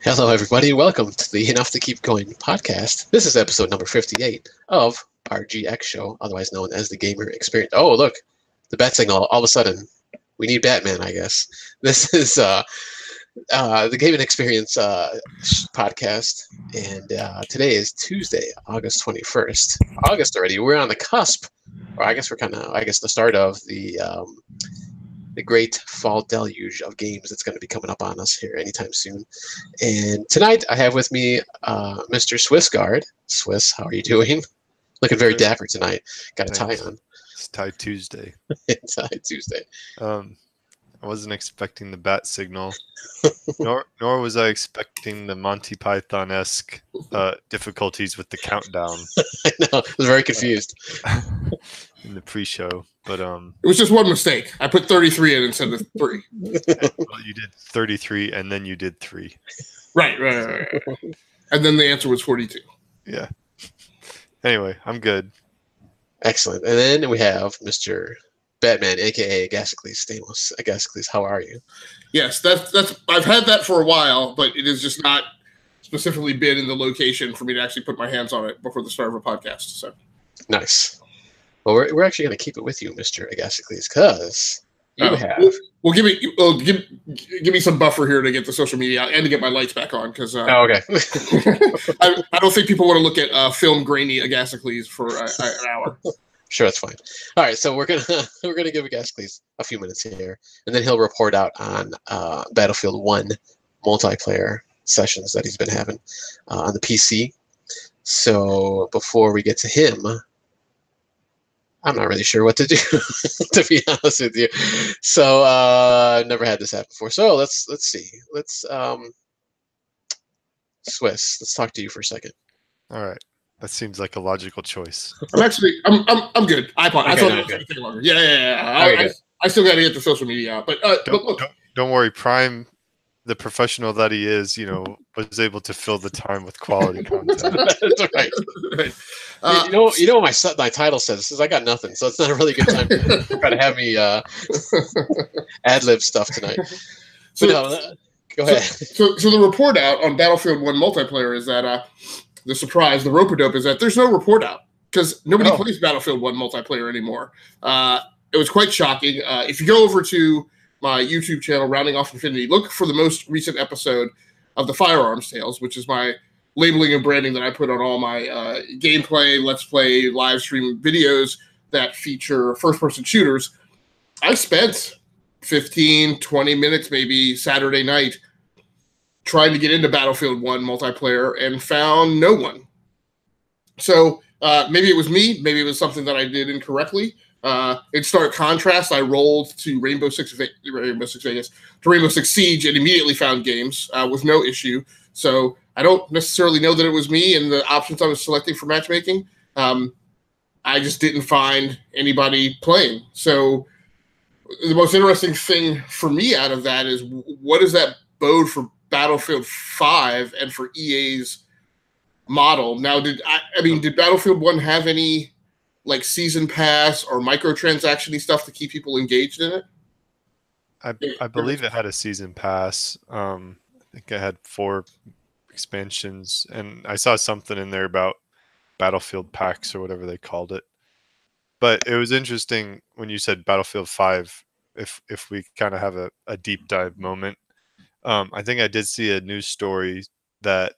Hello, everybody. Welcome to the Enough to Keep Going podcast. This is episode number 58 of our GX show, otherwise known as the Gamer Xperience. Oh, look, the bat signal. All of a sudden, we need Batman, I guess. This is the Gaming Xperience podcast, and today is Tuesday, August 21st. August already. We're on the cusp, or I guess we're the start of the great fall deluge of games that's going to be coming up on us here anytime soon. And tonight I have with me Mr. Swissguard. Swiss, how are you doing? Looking very dapper tonight. Got a tie on. It's Tie Tuesday. It's Tie Tuesday. I wasn't expecting the bat signal, nor was I expecting the Monty Python-esque difficulties with the countdown. I know. I was very confused. In the pre-show, but it was just one mistake. I put 33 in instead of 3. Well, you did 33, and then you did 3. Right. And then the answer was 42. Yeah. Anyway, I'm good. Excellent. And then we have Mr. Batman, aka Agasicles. Stamos. Agasicles, how are you? Yes, that's. I've had that for a while, but it has just not specifically been in the location for me to actually put my hands on it before the start of a podcast. So nice. Well, we're actually going to keep it with you, Mr. Agasicles, because you have. Well, give me some buffer here to get the social media out and to get my lights back on, because. Okay. I don't think people want to look at film grainy Agasicles for an hour. Sure, that's fine. All right, so we're gonna give Agasicles a few minutes here, and then he'll report out on Battlefield 1 multiplayer sessions that he's been having on the PC. So before we get to him, I'm not really sure what to do, to be honest with you. So I've never had this happen before. So let's see. Swiss, let's talk to you for a second. All right. That seems like a logical choice. I'm good. I thought it was good. going to take longer. Yeah. I still got to get the social media out. But don't worry. Prime, the professional that he is, was able to fill the time with quality content. That's right. You know what my title says? It says I got nothing, so it's not a really good time to try to have me ad-lib stuff tonight. So go ahead. So the report out on Battlefield 1 multiplayer is that the surprise, the rope-a-dope, is that there's no report out because nobody plays Battlefield 1 multiplayer anymore. It was quite shocking. If you go over to my YouTube channel, Rounding Off Infinity, look for the most recent episode of the Firearms Tales, which is my labeling and branding that I put on all my gameplay, let's play, live stream videos that feature first-person shooters. I spent 15, 20 minutes maybe Saturday night trying to get into Battlefield 1 multiplayer and found no one. So maybe it was me, maybe it was something that I did incorrectly. In stark contrast, I rolled to Rainbow Six Siege and immediately found games with no issue. So I don't necessarily know that it was me and the options I was selecting for matchmaking. I just didn't find anybody playing. So the most interesting thing for me out of that is, what does that bode for Battlefield 5 and for EA's model? Now, did Battlefield 1 have any season pass or microtransaction-y stuff to keep people engaged in it? I believe it had a season pass. I think it had 4 expansions, and I saw something in there about Battlefield packs or whatever they called it. But it was interesting when you said Battlefield 5, if we kind of have a deep dive moment. I think I did see a news story that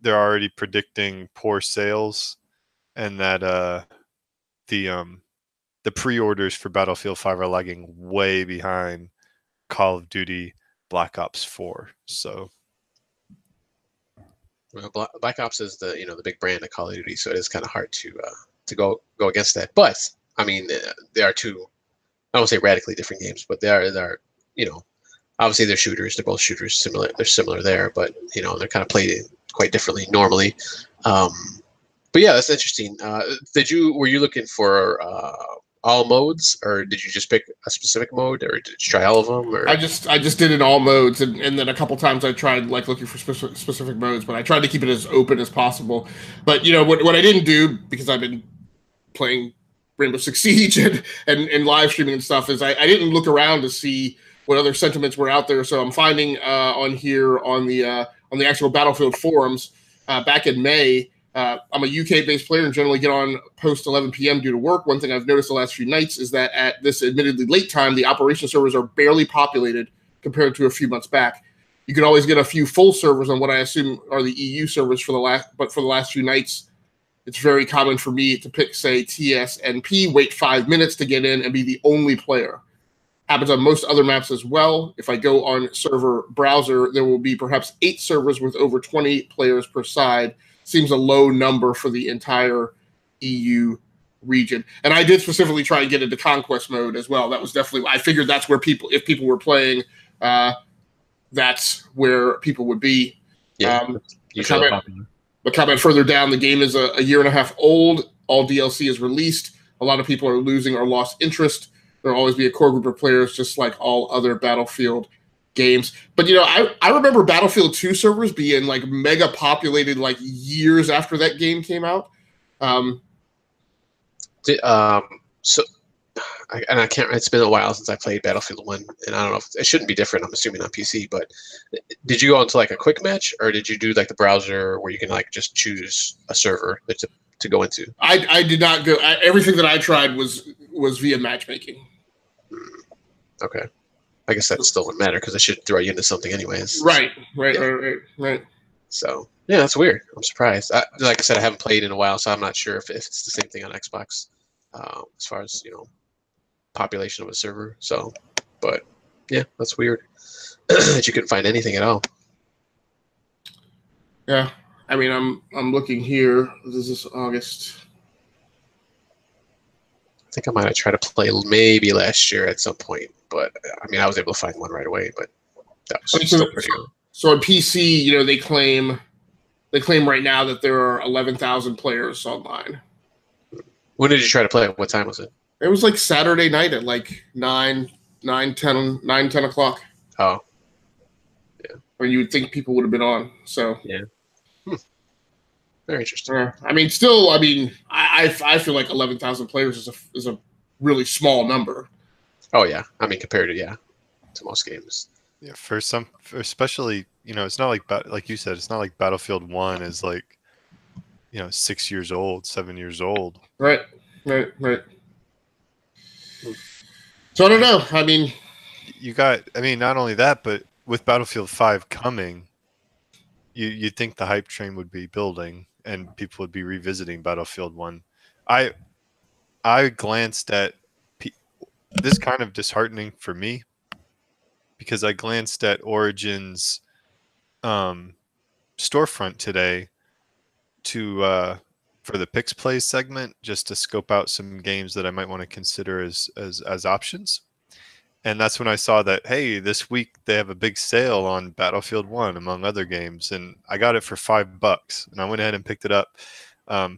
they're already predicting poor sales, and that the pre-orders for Battlefield 5 are lagging way behind Call of Duty Black Ops 4. So, well, Black Ops is the big brand of Call of Duty, so it is kind of hard to go against that. But I mean, they are two, I won't say radically different games, but they are obviously they're shooters. They're both shooters. Similar. They're similar there, but they're kind of played quite differently normally. But yeah, that's interesting. Were you looking for all modes, or did you just pick a specific mode, or did you try all of them? Or? I just did it all modes, and then a couple times I tried looking for specific modes, but I tried to keep it as open as possible. But what I didn't do, because I've been playing Rainbow Six Siege and live streaming and stuff, is I didn't look around to see what other sentiments were out there. So I'm finding on here on the on the actual Battlefield forums back in May. I'm a UK-based player and generally get on post 11 p.m. due to work. One thing I've noticed the last few nights is that at this admittedly late time, the operation servers are barely populated compared to a few months back. You can always get a few full servers on what I assume are the EU servers for the last few nights, it's very common for me to pick, say, TSNP, wait 5 minutes to get in and be the only player. Happens on most other maps as well. If I go on server browser, there will be perhaps 8 servers with over 20 players per side. Seems a low number for the entire EU region. And I did specifically try and get into conquest mode as well. That was definitely, I figured that's where people, if people were playing, that's where people would be. Yeah, the comment further down, the game is a year and a half old. All DLC is released. A lot of people are losing or lost interest. There will always be a core group of players, just like all other Battlefield games. But, you know, I remember Battlefield 2 servers being, like, mega populated, like, years after that game came out. I can't. It's been a while since I played Battlefield 1, and I don't know if it shouldn't be different. I'm assuming on PC, but did you go into like a quick match, or did you do like the browser where you can like just choose a server to go into? I did not go. Everything that I tried was via matchmaking. Okay, I guess that still wouldn't matter because it should throw you into something anyways. Right. So yeah, that's weird. I'm surprised. Like I said, I haven't played in a while, so I'm not sure if it's the same thing on Xbox as far as population of a server. So, but yeah, that's weird that you couldn't find anything at all. Yeah, I mean, I'm looking here. This is August. I think I might have tried to play maybe last year at some point, but I mean, I was able to find one right away. But that was still pretty good. So on PC, they claim right now that there are 11,000 players online. When did you try to play it? What time was it? It was like Saturday night at like 9, 10 o'clock. Oh. Yeah. Or you would think people would have been on. So yeah. Very interesting. I feel like 11,000 players is a really small number. Oh yeah. I mean, compared to most games. Yeah, especially, it's not like you said, it's not like Battlefield 1 is like, 6 years old, 7 years old. Right. So I don't know. I mean, not only that, but with Battlefield 5 coming, you'd think the hype train would be building and people would be revisiting Battlefield 1. I glanced at this kind of disheartening for me because I glanced at Origin's storefront today for the Pix Plays segment, just to scope out some games that I might want to consider as options. And that's when I saw that, hey, this week they have a big sale on Battlefield 1, among other games. And I got it for $5. And I went ahead and picked it up. I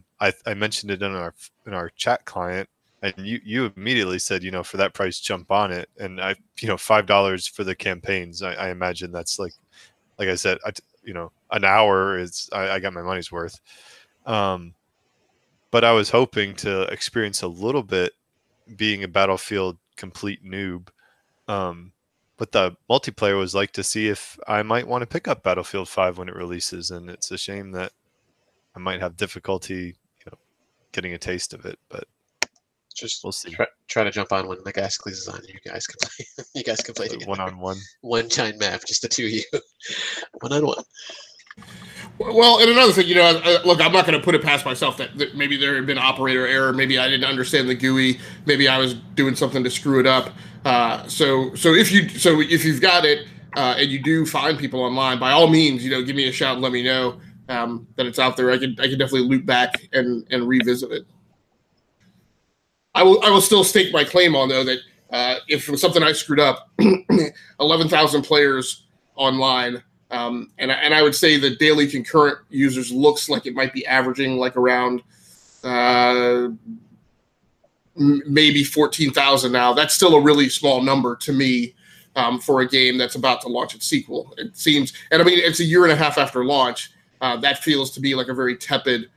mentioned it in our chat client. And you immediately said, for that price, jump on it. And $5 for the campaigns. I imagine that's like I said, an hour is, I got my money's worth. But I was hoping to experience a little bit being a Battlefield complete noob. But the multiplayer was like to see if I might want to pick up Battlefield 5 when it releases. And it's a shame that I might have difficulty, getting a taste of it. But just we'll see. Try to jump on when Agasicles is on. You guys can play. You guys can play together. One-on-one. One giant map, just the two of you. One-on-one. Well, and another thing, look, I'm not going to put it past myself that maybe there had been operator error. Maybe I didn't understand the GUI. Maybe I was doing something to screw it up. So if you've got it and you do find people online, by all means, give me a shout and let me know that it's out there. I can definitely loop back and revisit it. I will still stake my claim on, though, that if it was something I screwed up, 11,000 players online. And I would say the daily concurrent users looks like it might be averaging like around maybe 14,000 now. That's still a really small number to me for a game that's about to launch its sequel. It seems, and I mean, it's a year and a half after launch. That feels to be like a very tepid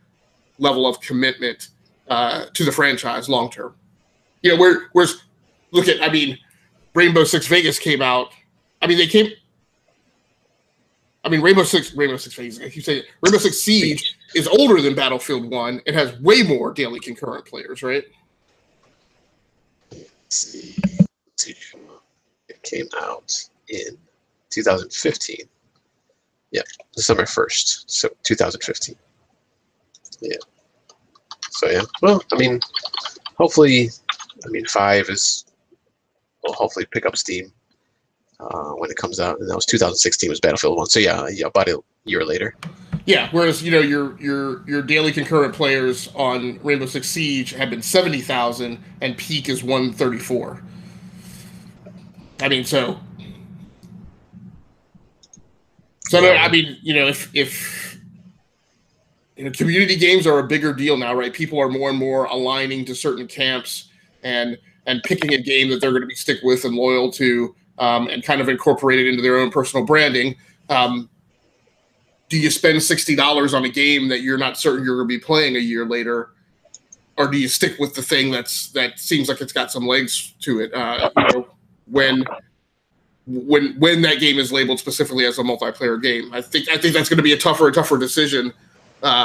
level of commitment to the franchise long term. Where's look at, Rainbow Six Vegas came out. They came. I mean, Rainbow Six Phase. You say Rainbow Six Siege is older than Battlefield 1. It has way more daily concurrent players, right? Let's see. It came out in 2015. Yeah, December 1st, so 2015. Yeah. So yeah, well, I mean, hopefully, 5 will hopefully pick up steam when it comes out, and that was 2016 was Battlefield 1. So yeah, about a year later. Yeah, whereas your daily concurrent players on Rainbow Six Siege have been 70,000, and peak is 134. I mean, so I mean, if community games are a bigger deal now, right? People are more and more aligning to certain camps and picking a game that they're going to be stick with and loyal to, and kind of incorporate it into their own personal branding. Do you spend $60 on a game that you're not certain you're going to be playing a year later, or do you stick with the thing that seems like it's got some legs to it? When that game is labeled specifically as a multiplayer game, I think that's going to be a tougher decision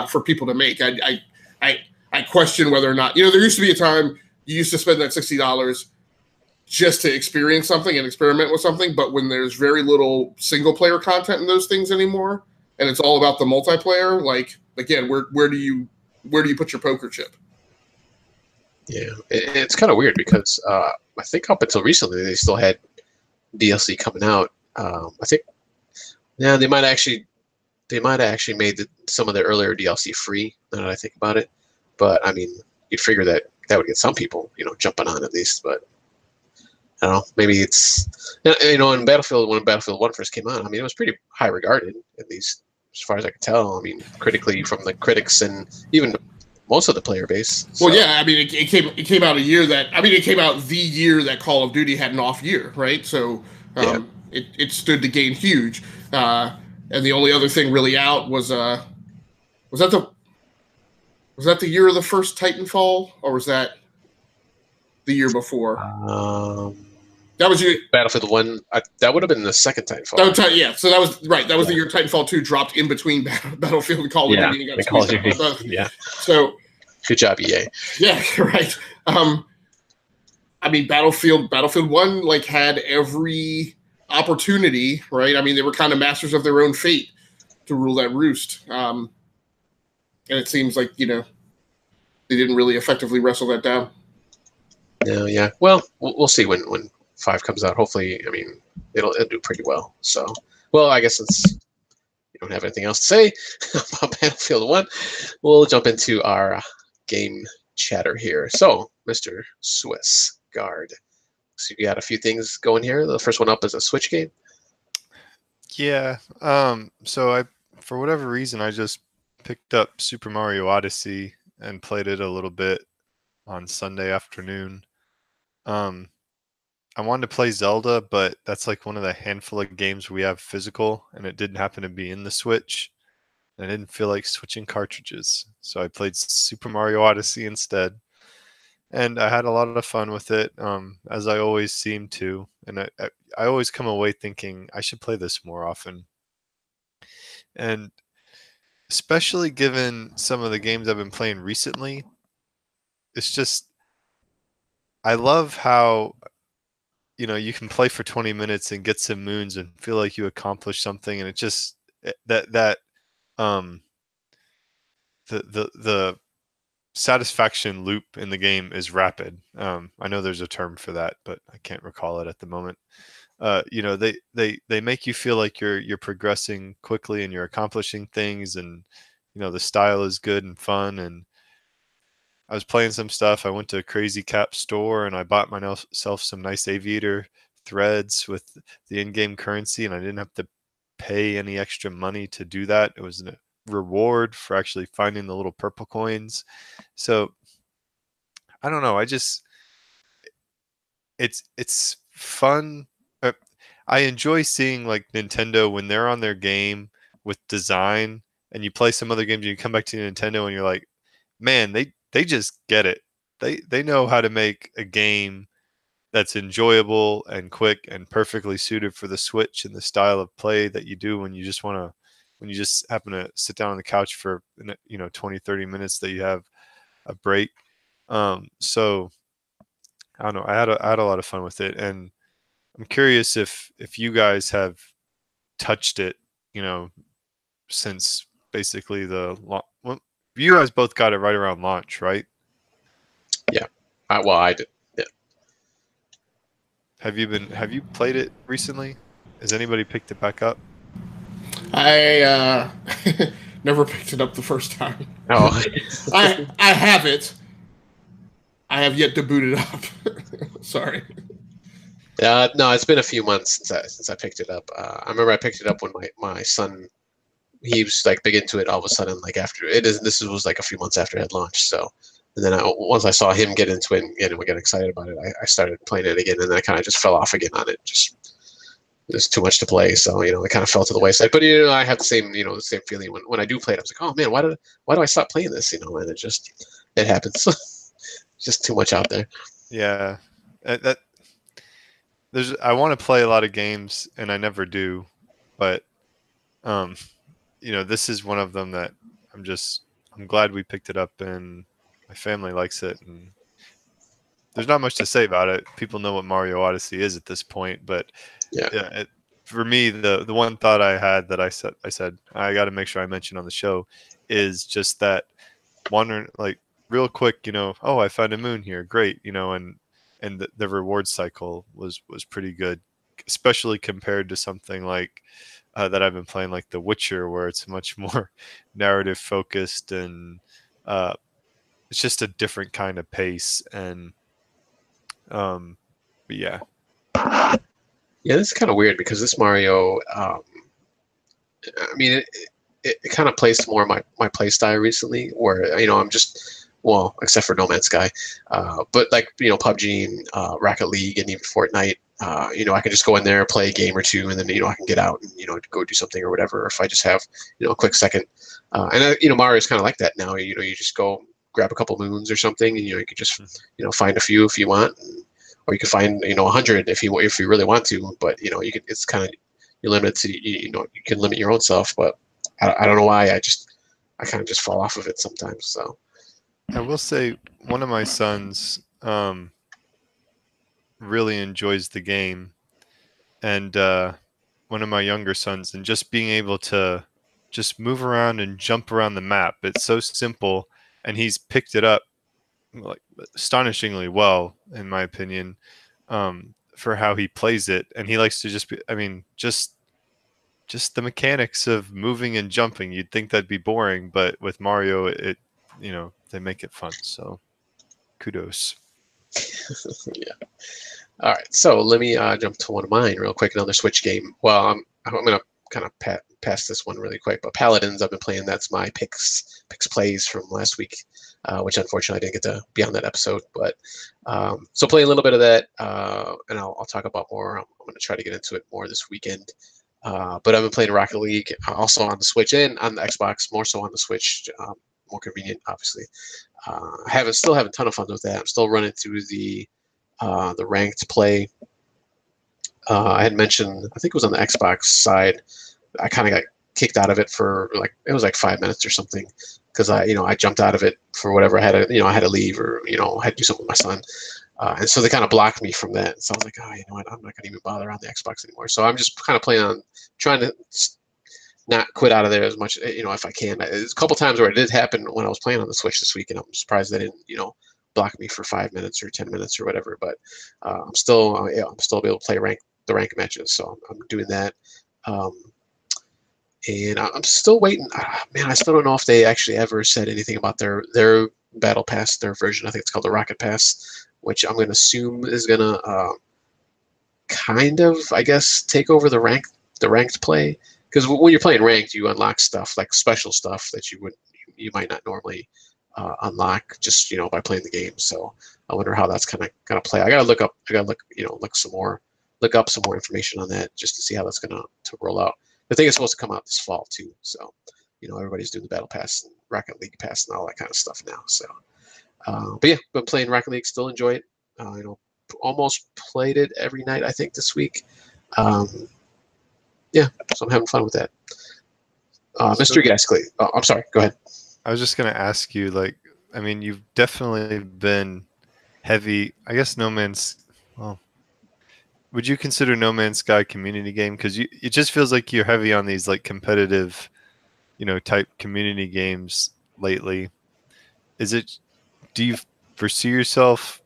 for people to make. I question whether or not there used to be a time you used to spend that $60 just to experience something and experiment with something, but when there's very little single player content in those things anymore, and it's all about the multiplayer, like, again, where do you put your poker chip? Yeah, it's kind of weird because I think up until recently they still had DLC coming out. I think, yeah, they might have actually made some of their earlier DLC free. Now that I think about it, but I mean, you'd figure that would get some people, jumping on at least. But I don't know, maybe it's in Battlefield, when Battlefield 1 first came out, I mean, it was pretty high regarded, at least as far as I could tell. I mean, critically, from the critics and even most of the player base. So. Well, yeah, I mean, it came out a year that, it came out the year that Call of Duty had an off year, right? So it stood to gain huge. And the only other thing really out was that the year of the first Titanfall, or was that the year before? That was Battlefield 1. That would have been the second Titanfall. So that was right. That was the year Titanfall 2 dropped in between Battlefield and Call of Duty. Yeah, Call of Duty. Yeah. So good job, EA. Yeah, right. I mean, Battlefield 1 had every opportunity, right? I mean, they were kind of masters of their own fate to rule that roost. And it seems like they didn't really effectively wrestle that down. No, yeah. Well, we'll see when 5 comes out. Hopefully, I mean, it'll do pretty well. So, well, I guess since you don't have anything else to say about Battlefield 1, we'll jump into our game chatter here. So, Mr. Swiss Guard. So you got a few things going here. The first one up is a Switch game. Yeah. So for whatever reason, I just picked up Super Mario Odyssey and played it a little bit on Sunday afternoon. I wanted to play Zelda, but that's like one of the handful of games we have physical, and it didn't happen to be in the Switch. I didn't feel like switching cartridges, so I played Super Mario Odyssey instead. And I had a lot of fun with it, as I always seem to. And I always come away thinking I should play this more often. And especially given some of the games I've been playing recently, it's just, I love how, you can play for 20 minutes and get some moons and feel like you accomplished something. And it just, the satisfaction loop in the game is rapid. I know there's a term for that, but I can't recall it at the moment. They make you feel like you're progressing quickly and you're accomplishing things, and the style is good and fun. And I was playing some stuff. I went to a Crazy Cap store and I bought myself some nice aviator threads with the in-game currency, and I didn't have to pay any extra money to do that. It was a reward for actually finding the little purple coins. So I don't know. It's fun. I enjoy seeing like Nintendo when they're on their game with design, and you play some other games and you come back to Nintendo and you're like, man, they just get it. They know how to make a game that's enjoyable and quick and perfectly suited for the Switch and the style of play that you do when you just happen to sit down on the couch for 20-30 minutes that you have a break. So I don't know. I had a lot of fun with it, and I'm curious if you guys have touched it, since basically well, you guys both got it right around launch, right? Yeah. I did. Yeah. Have you played it recently? Has anybody picked it back up? I never picked it up the first time. Oh. I have it. I have yet to boot it up. Sorry. No, it's been a few months since I picked it up. I remember I picked it up when my son, he was like big into it all of a sudden, like after it is. This was like a few months after it had launched. So, and then once I saw him get into it and we get excited about it, I started playing it again, and then I kind of just fell off again on it. Just there's too much to play, so it kind of fell to the wayside. But I have the same feeling when I do play it. I was like, oh man, why do I stop playing this? And it happens. Just too much out there. Yeah, I want to play a lot of games and I never do, but this is one of them that I'm glad we picked it up and my family likes it, and there's not much to say about it. People know what Mario Odyssey is at this point, but yeah, for me, the one thought I had that I said I got to make sure I mention on the show is just that wondering, like, real quick, oh, I found a moon here, great, and the reward cycle was pretty good, especially compared to something like that I've been playing, like The Witcher, where it's much more narrative focused and it's just a different kind of pace. And but yeah. Yeah, this is kind of weird because this Mario, it kind of plays more my play style recently, where I'm just, well, except for No Man's Sky, but like PUBG and Rocket League and even Fortnite, I can just go in there, play a game or two, and then I can get out and go do something or whatever. Or if I just have a quick second, and Mario's kind of like that now. You just go grab a couple moons or something, and you can just find a few if you want. Or you can find 100 if you really want to, but it's kind of, you're limited to you can limit your own self. But I don't know why I kind of just fall off of it sometimes. So I will say one of my sons really enjoys the game, and one of my younger sons, and just being able to just move around and jump around the map. It's so simple, and he's picked it up like astonishingly well, in my opinion, for how he plays it. And he likes to just the mechanics of moving and jumping. You'd think that'd be boring, but with Mario, they make it fun. So kudos. Yeah. All right, so let me jump to one of mine real quick. Another Switch game. Well, I'm gonna kind of pass this one really quick, but Paladins, I've been playing. That's my picks plays from last week, which unfortunately I didn't get to be on that episode. But so play a little bit of that, and I'll talk about more. I'm going to try to get into it more this weekend. But I've been playing Rocket League also on the Switch and on the Xbox, more so on the Switch, more convenient, obviously. Still having a ton of fun with that. I'm still running through the ranked play. I had mentioned, I think it was on the Xbox side, I kind of got kicked out of it for it was like 5 minutes or something, because I jumped out of it for whatever. I had to leave, or had to do something with my son, and so they kind of blocked me from that. So I was like, oh, you know what, I'm not gonna even bother on the Xbox anymore. So I'm just kind of playing on trying to not quit out of there as much, if I can. There's a couple times where it did happen when I was playing on the Switch this week, and I'm surprised they didn't block me for 5 minutes or 10 minutes or whatever. But I'm still able to play the rank matches, so I'm doing that. And I'm still waiting. Man, I still don't know if they actually ever said anything about their battle pass, their version. I think it's called the Rocket Pass, which I'm going to assume is going to kind of, I guess, take over the ranked play. Because when you're playing ranked, you unlock stuff like special stuff that you might not normally unlock just by playing the game. So I wonder how that's gonna play. I gotta look up some more information on that just to see how that's gonna roll out. I think it's supposed to come out this fall too. So everybody's doing the battle pass and Rocket League pass and all that kind of stuff now. So but yeah, been playing Rocket League, still enjoy it. almost played it every night, I think, this week. Yeah, so I'm having fun with that. Mr. Gaskley, I'm sorry, go ahead. I was just going to ask you, like, I mean, you've definitely been heavy. I guess No Man's, well, would you consider No Man's Sky a community game? Because it just feels like you're heavy on these like competitive, type community games lately. Do you foresee yourself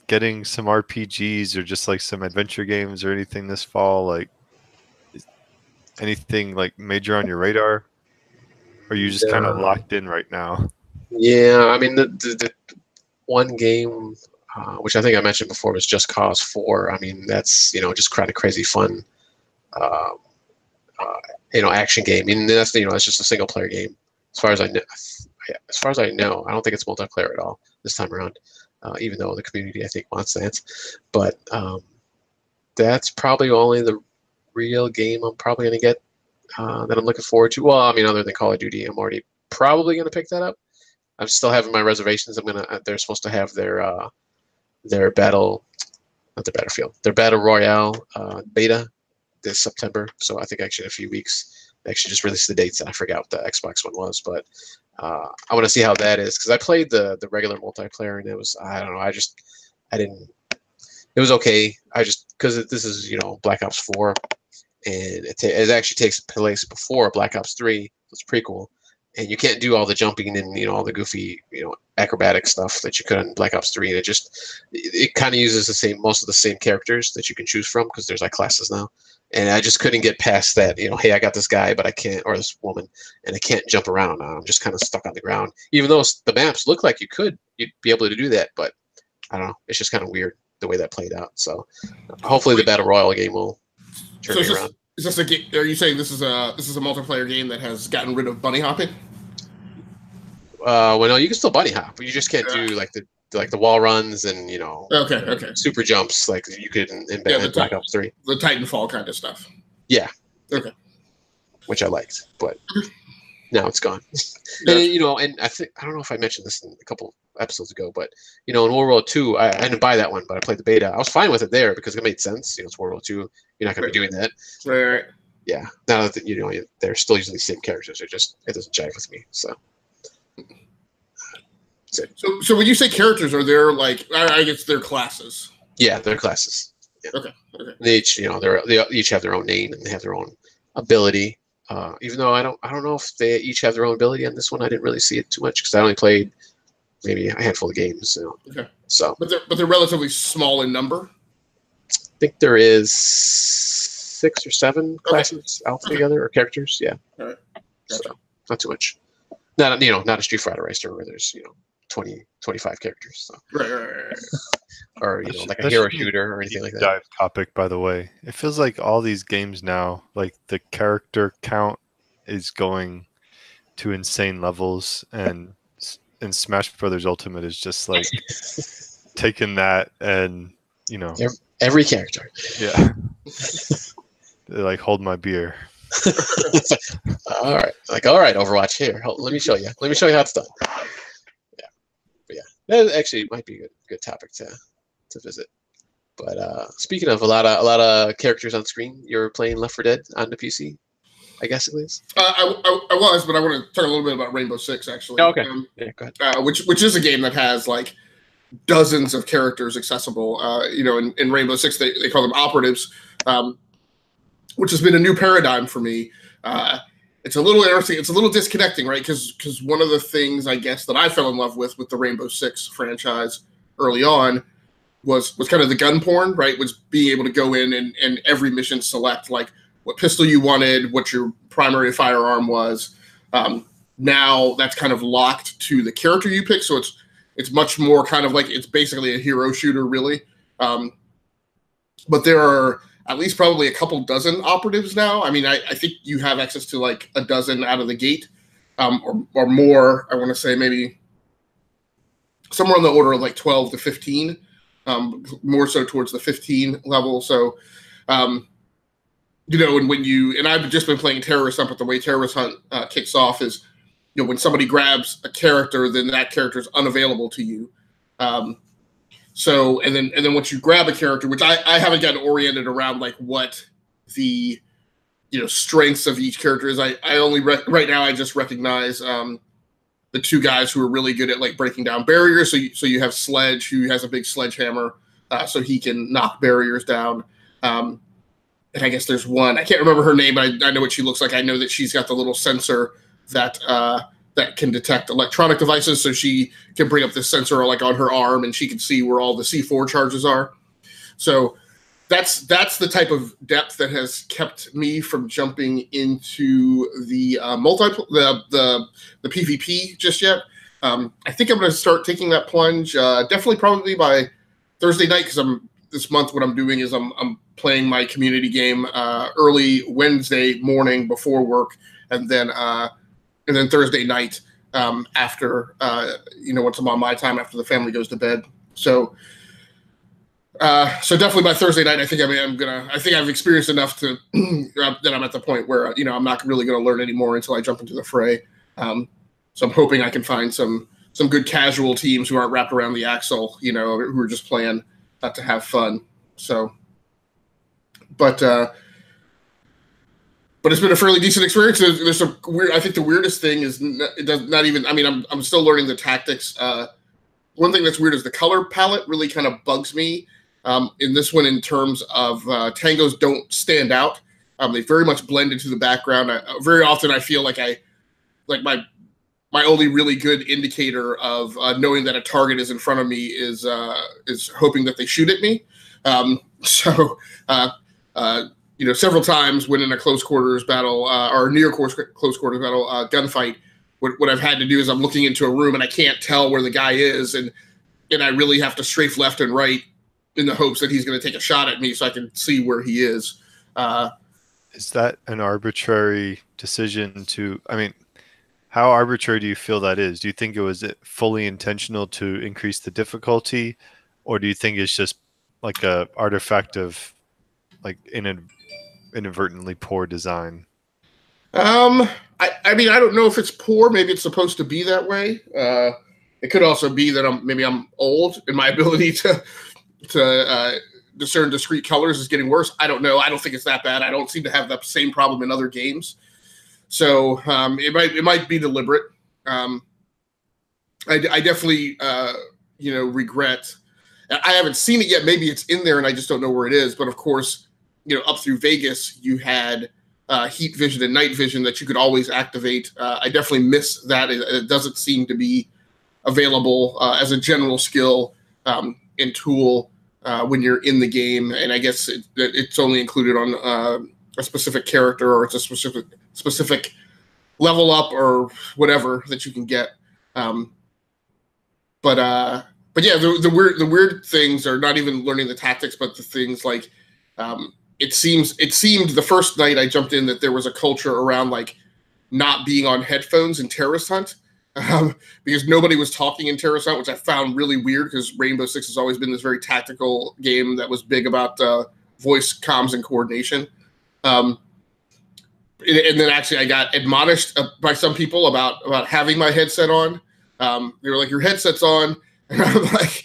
getting some RPGs or just like some adventure games or anything this fall? Like, anything like major on your radar? Or are you just kind of locked in right now? Yeah, I mean, the one game, which I think I mentioned before, was Just Cause 4. I mean, that's, just kind of crazy fun, action game. I mean, that's, it's just a single player game. As far as I know, I don't think it's multiplayer at all this time around, even though the community, I think, wants that. But that's probably only the real game I'm probably going to get that I'm looking forward to. Well, I mean, other than Call of Duty, I'm already probably going to pick that up. I'm still having my reservations. They're supposed to have their battle royale beta this September. So I think actually in a few weeks, they actually just released the dates, and I forgot what the Xbox one was, but I want to see how that is, because I played the regular multiplayer, and it was, I don't know, it was okay. Because this is, Black Ops 4, and it actually takes place before Black Ops 3. It's prequel, and you can't do all the jumping and all the goofy acrobatic stuff that you could in Black Ops 3. And it kind of uses most of the same characters that you can choose from, because there's like classes now. And I just couldn't get past that. Hey, I got this guy, but I can't, or this woman, and I can't jump around now. I'm just kind of stuck on the ground, even though the maps look like you'd be able to do that, but I don't know. It's just kind of weird the way that played out. So hopefully the Battle Royale game will turn me around. Is this a game? Are you saying this is a multiplayer game that has gotten rid of bunny hopping? Well, no, you can still bunny hop, but you just can't do like the wall runs and okay, super jumps like you could in Black Ops 3. The Titanfall kind of stuff. Yeah. Okay. Which I liked, but now it's gone. And I don't know if I mentioned this in a couple episodes ago, but in World War II, I didn't buy that one, but I played the beta. I was fine with it there because it made sense. It's World War II. You're not going to be doing that. Right. Yeah. Now that they're still using the same characters, it doesn't jive with me. So when you say characters, are there like, I guess they're classes? Yeah, they're classes. Yeah. Okay. They each, they each have their own name and they have their own ability. Even though I don't know if they each have their own ability on this one. I didn't really see it too much because I only played maybe a handful of games. Okay. So, but they're relatively small in number. I think there is 6 or 7 classes altogether or characters. Yeah. All right. Gotcha. So not too much. Not a Street Fighter racer where there's 20, 25 characters. So. Right. Or like a hero shooter or anything like that. Dive topic, by the way. It feels like all these games now, like the character count is going to insane levels, and Smash Brothers Ultimate is just like taking that and every character. Yeah. They're like, hold my beer. All right, Overwatch here. Let me show you. Let me show you how it's done. Yeah, but yeah, that actually might be a good topic to visit. But speaking of a lot of characters on screen, you're playing Left 4 Dead on the PC, I guess at least. I was, but I want to talk a little bit about Rainbow Six actually. Oh, okay. Yeah, go ahead. Which is a game that has like dozens of characters accessible. In Rainbow Six they call them operatives, which has been a new paradigm for me. It's a little interesting. It's a little disconnecting, right? Because one of the things I guess that I fell in love with the Rainbow Six franchise early on was kind of the gun porn, right? Was being able to go in and every mission select like what pistol you wanted, what your primary firearm was. Now that's kind of locked to the character you pick, so it's much more kind of like it's basically a hero shooter, really. But there are at least probably a couple dozen operatives now. I mean, I think you have access to like a dozen out of the gate, or more. I want to say maybe somewhere on the order of like 12 to 15, more so towards the 15 level. So, and I've just been playing Terrorist Hunt, but the way Terrorist Hunt kicks off is, when somebody grabs a character, then that character is unavailable to you. So and then once you grab a character, which I haven't gotten oriented around like what the strengths of each character is. I only right now I just recognize the two guys who are really good at like breaking down barriers. So you have Sledge, who has a big sledgehammer, so he can knock barriers down. And I guess there's one, I can't remember her name, but I know what she looks like. I know that she's got the little sensor that can detect electronic devices, so she can bring up this sensor like on her arm, and she can see where all the C4 charges are. So that's the type of depth that has kept me from jumping into the the PvP just yet. I think I'm going to start taking that plunge definitely probably by Thursday night, because this month what I'm doing is I'm playing my community game early Wednesday morning before work, and then Thursday night after once I'm on my time after the family goes to bed. So definitely by Thursday night, I think I've experienced enough to that I'm at the point where I'm not really going to learn anymore until I jump into the fray. So I'm hoping I can find some good casual teams who aren't wrapped around the axle, who are just playing to have fun. So, but it's been a fairly decent experience. There's some weird. I think the weirdest thing is it does not even. I mean, I'm still learning the tactics. One thing that's weird is the color palette really kind of bugs me. In this one, in terms of tangos don't stand out. They very much blend into the background. Very often I feel like my only really good indicator of knowing that a target is in front of me is hoping that they shoot at me. Several times when in a close quarters battle or near close quarters battle gunfight, what I've had to do is I'm looking into a room and I can't tell where the guy is, and I really have to strafe left and right in the hopes that he's going to take a shot at me so I can see where he is. Is that an arbitrary decision how arbitrary do you feel that is? Do you think it was fully intentional to increase the difficulty, or do you think it's just like a artifact of like inadvertently poor design? I don't know if it's poor. Maybe it's supposed to be that way. It could also be that I'm old and my ability to discern discrete colors is getting worse. I don't know. I don't think it's that bad. I don't seem to have that same problem in other games. So it might be deliberate. I definitely regret. I haven't seen it yet. Maybe it's in there and I just don't know where it is. But of course, up through Vegas, you had heat vision and night vision that you could always activate. I definitely miss that. It doesn't seem to be available as a general skill and tool when you're in the game. And I guess it's only included on a specific character, or it's a specific level up or whatever that you can get. But yeah, the weird things are not even learning the tactics, but the things like it seemed the first night I jumped in that there was a culture around like not being on headphones in Terrorist Hunt, because nobody was talking in Terrorist Hunt, which I found really weird because Rainbow Six has always been this very tactical game that was big about voice comms and coordination. And then actually I got admonished by some people about having my headset on. They were like, "Your headset's on," and I'm like,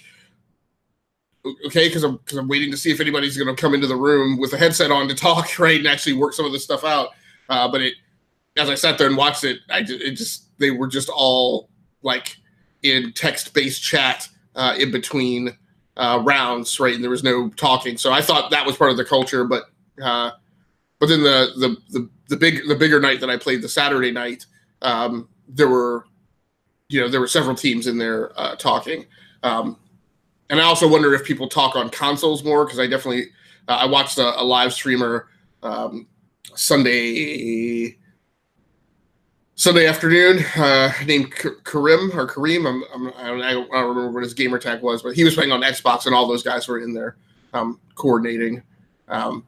"Okay," because I'm waiting to see if anybody's going to come into the room with a headset on to talk, right, and actually work some of this stuff out. But as I sat there and watched it, they were just all like in text-based chat in between rounds, right, and there was no talking. So I thought that was part of the culture, but then the bigger night that I played, the Saturday night, there were several teams in there talking. And I also wonder if people talk on consoles more, because I watched a live streamer Sunday afternoon named Kareem. I don't remember what his gamer tag was, but he was playing on Xbox, and all those guys were in there coordinating. But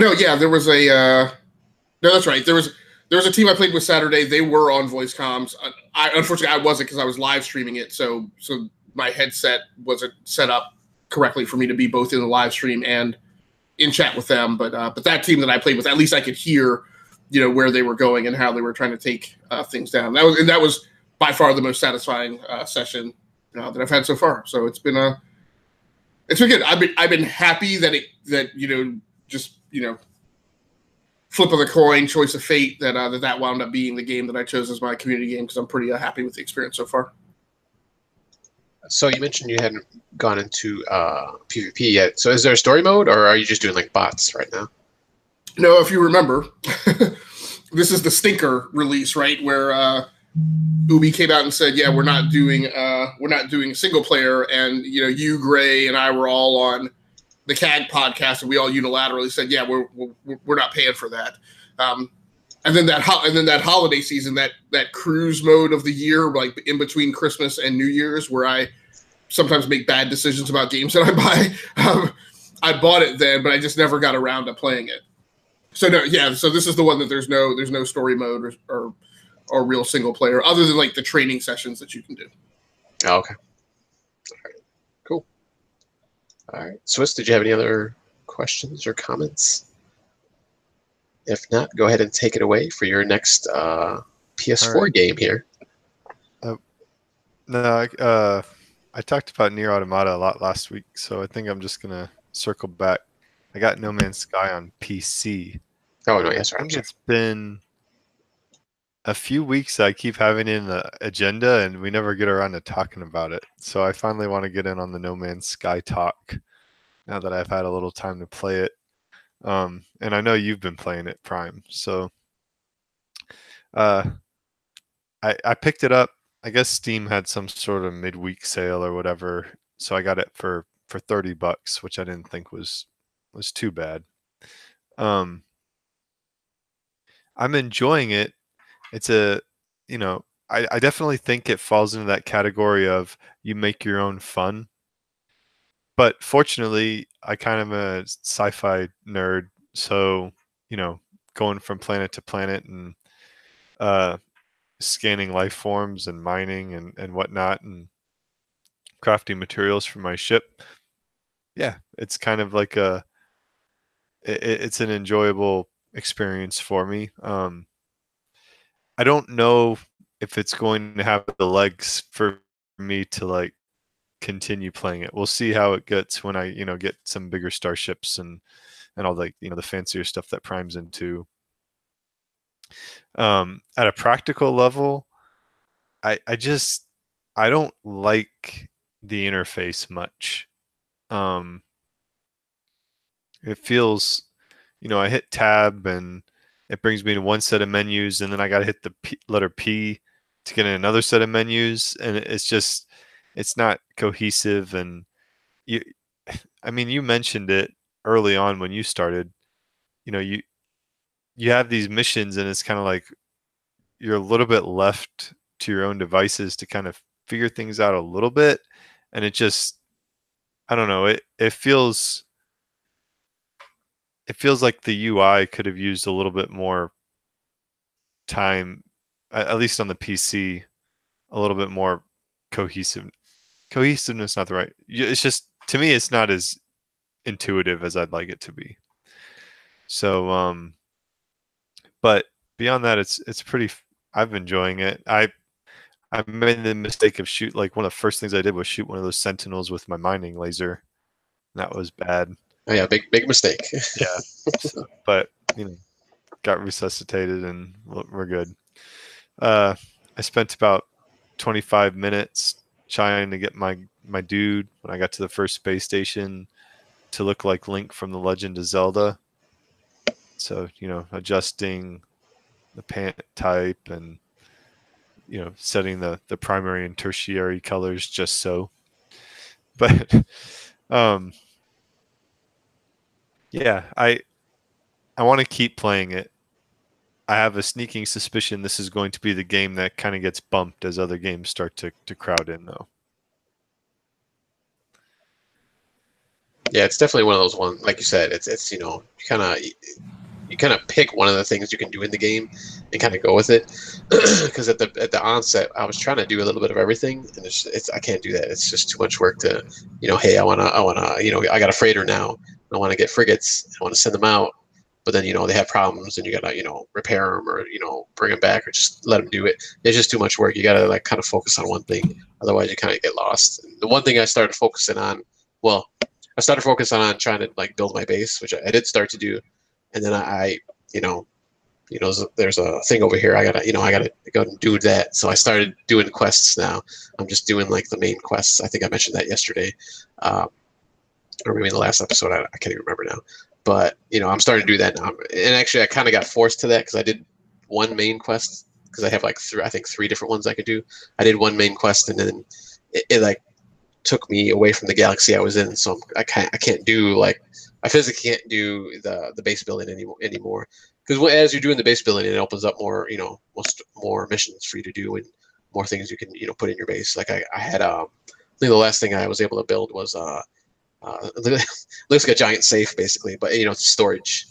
no, yeah, there was no, that's right. There was a team I played with Saturday. They were on voice comms. Unfortunately, I wasn't, because I was live streaming it. So my headset wasn't set up correctly for me to be both in the live stream and in chat with them. But that team that I played with, at least I could hear, where they were going and how they were trying to take things down. That was by far the most satisfying session that I've had so far. So it's been good. I've been happy that just flip of the coin, choice of fate that wound up being the game that I chose as my community game, because I'm pretty happy with the experience so far. So you mentioned you hadn't gone into PvP yet. So is there a story mode, or are you just doing like bots right now? No, if you remember, this is the stinker release, right? Where Ubi came out and said, "Yeah, we're not doing single player," and you, Gray, and I were all on the CAG podcast, and we all unilaterally said, "Yeah, we're not paying for that." And then that holiday season, that cruise mode of the year, like in between Christmas and New Year's, where I sometimes make bad decisions about games that I buy. I bought it then, but I just never got around to playing it. So no, yeah. So this is the one that there's no story mode or real single player, other than like the training sessions that you can do. Oh, okay. All right. Cool. All right. Swiss, did you have any other questions or comments? If not, go ahead and take it away for your next PS4 game here. No, I talked about Nier Automata a lot last week, so I think I'm just going to circle back. I got No Man's Sky on PC. Oh, no, yes, I think it's been a few weeks I keep having it in the agenda, and we never get around to talking about it. So I finally want to get in on the No Man's Sky talk now that I've had a little time to play it. And I know you've been playing it, Prime. So I picked it up. I guess Steam had some sort of midweek sale or whatever, so I got it for $30, which I didn't think was too bad. I'm enjoying it. It's I definitely think it falls into that category of you make your own fun. But fortunately, I kind of am a sci-fi nerd, so going from planet to planet and scanning life forms and mining and whatnot and crafting materials for my ship. Yeah, it's kind of like it's an enjoyable experience for me. I don't know if it's going to have the legs for me to like continue playing it. We'll see how it gets when I get some bigger starships and all the the fancier stuff that Prime's into. At a practical level, I don't like the interface much. It feels, I hit tab and it brings me to one set of menus, and then I got to hit the letter P to get in another set of menus, and it's not cohesive. And you mentioned it early on when you started. You have these missions, and it's kind of like you're a little bit left to your own devices to kind of figure things out a little bit, and it just, I don't know, it feels like the UI could have used a little bit more time, at least on the PC, a little bit more cohesiveness, not the right. It's just, to me, it's not as intuitive as I'd like it to be. So, but beyond that, it's pretty. I'm enjoying it. I made the mistake of like one of the first things I did was shoot one of those sentinels with my mining laser. That was bad. Oh yeah, big mistake. Yeah, but got resuscitated and we're good. I spent about 25 minutes trying to get my dude when I got to the first space station to look like Link from The Legend of Zelda. So adjusting the pant type and setting the primary and tertiary colors just so. But yeah, I want to keep playing it. I have a sneaking suspicion this is going to be the game that kind of gets bumped as other games start to crowd in, though. Yeah, it's definitely one of those ones. Like you said, it's you kind of pick one of the things you can do in the game and kind of go with it. Because at the onset, I was trying to do a little bit of everything, and I can't do that. It's just too much work to hey, I wanna I got a freighter now. I want to get frigates. I want to send them out. but then they have problems and you gotta repair them or bring them back or just let them do it. It's just too much work. You gotta like kind of focus on one thing, otherwise you kind of get lost. And the one thing I started focusing on, well, I started focusing on trying to like build my base, which I did start to do, and then I there's a thing over here. I gotta go and do that. So I started doing quests now. I'm just doing like the main quests. I think I mentioned that yesterday, or maybe in the last episode. I can't even remember now. But I'm starting to do that now. And actually, I kind of got forced to that because I did one main quest because I have like three different ones I could do. I did one main quest and then it like took me away from the galaxy I was in. So I can't do like I physically can't do the base building anymore. Because as you're doing the base building, it opens up more, more missions for you to do and more things you can, put in your base. Like I had, I think the last thing I was able to build was, looks like a giant safe basically, but it's storage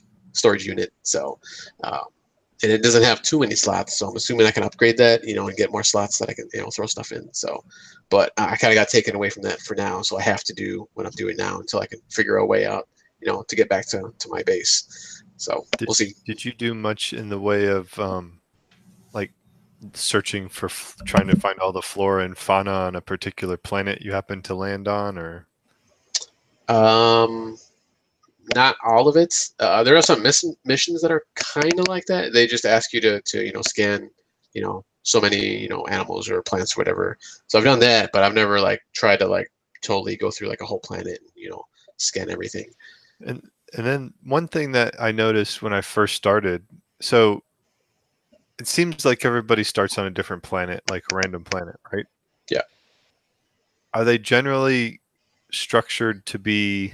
unit. So, and it doesn't have too many slots. So I'm assuming I can upgrade that, and get more slots that I can, throw stuff in. So, but I kind of got taken away from that for now. So I have to do what I'm doing now until I can figure a way out, to get back to my base. So we'll see. Did you do much in the way of like searching for trying to find all the flora and fauna on a particular planet you happen to land on, or? Not all of it. There are some missions that are kind of like that. They just ask you to scan so many animals or plants or whatever. So I've done that, but I've never like tried to like totally go through like a whole planet and scan everything. And then one thing that I noticed when I first started, so it seems like everybody starts on a different planet, like a random planet, right? Yeah. Are they generally structured to be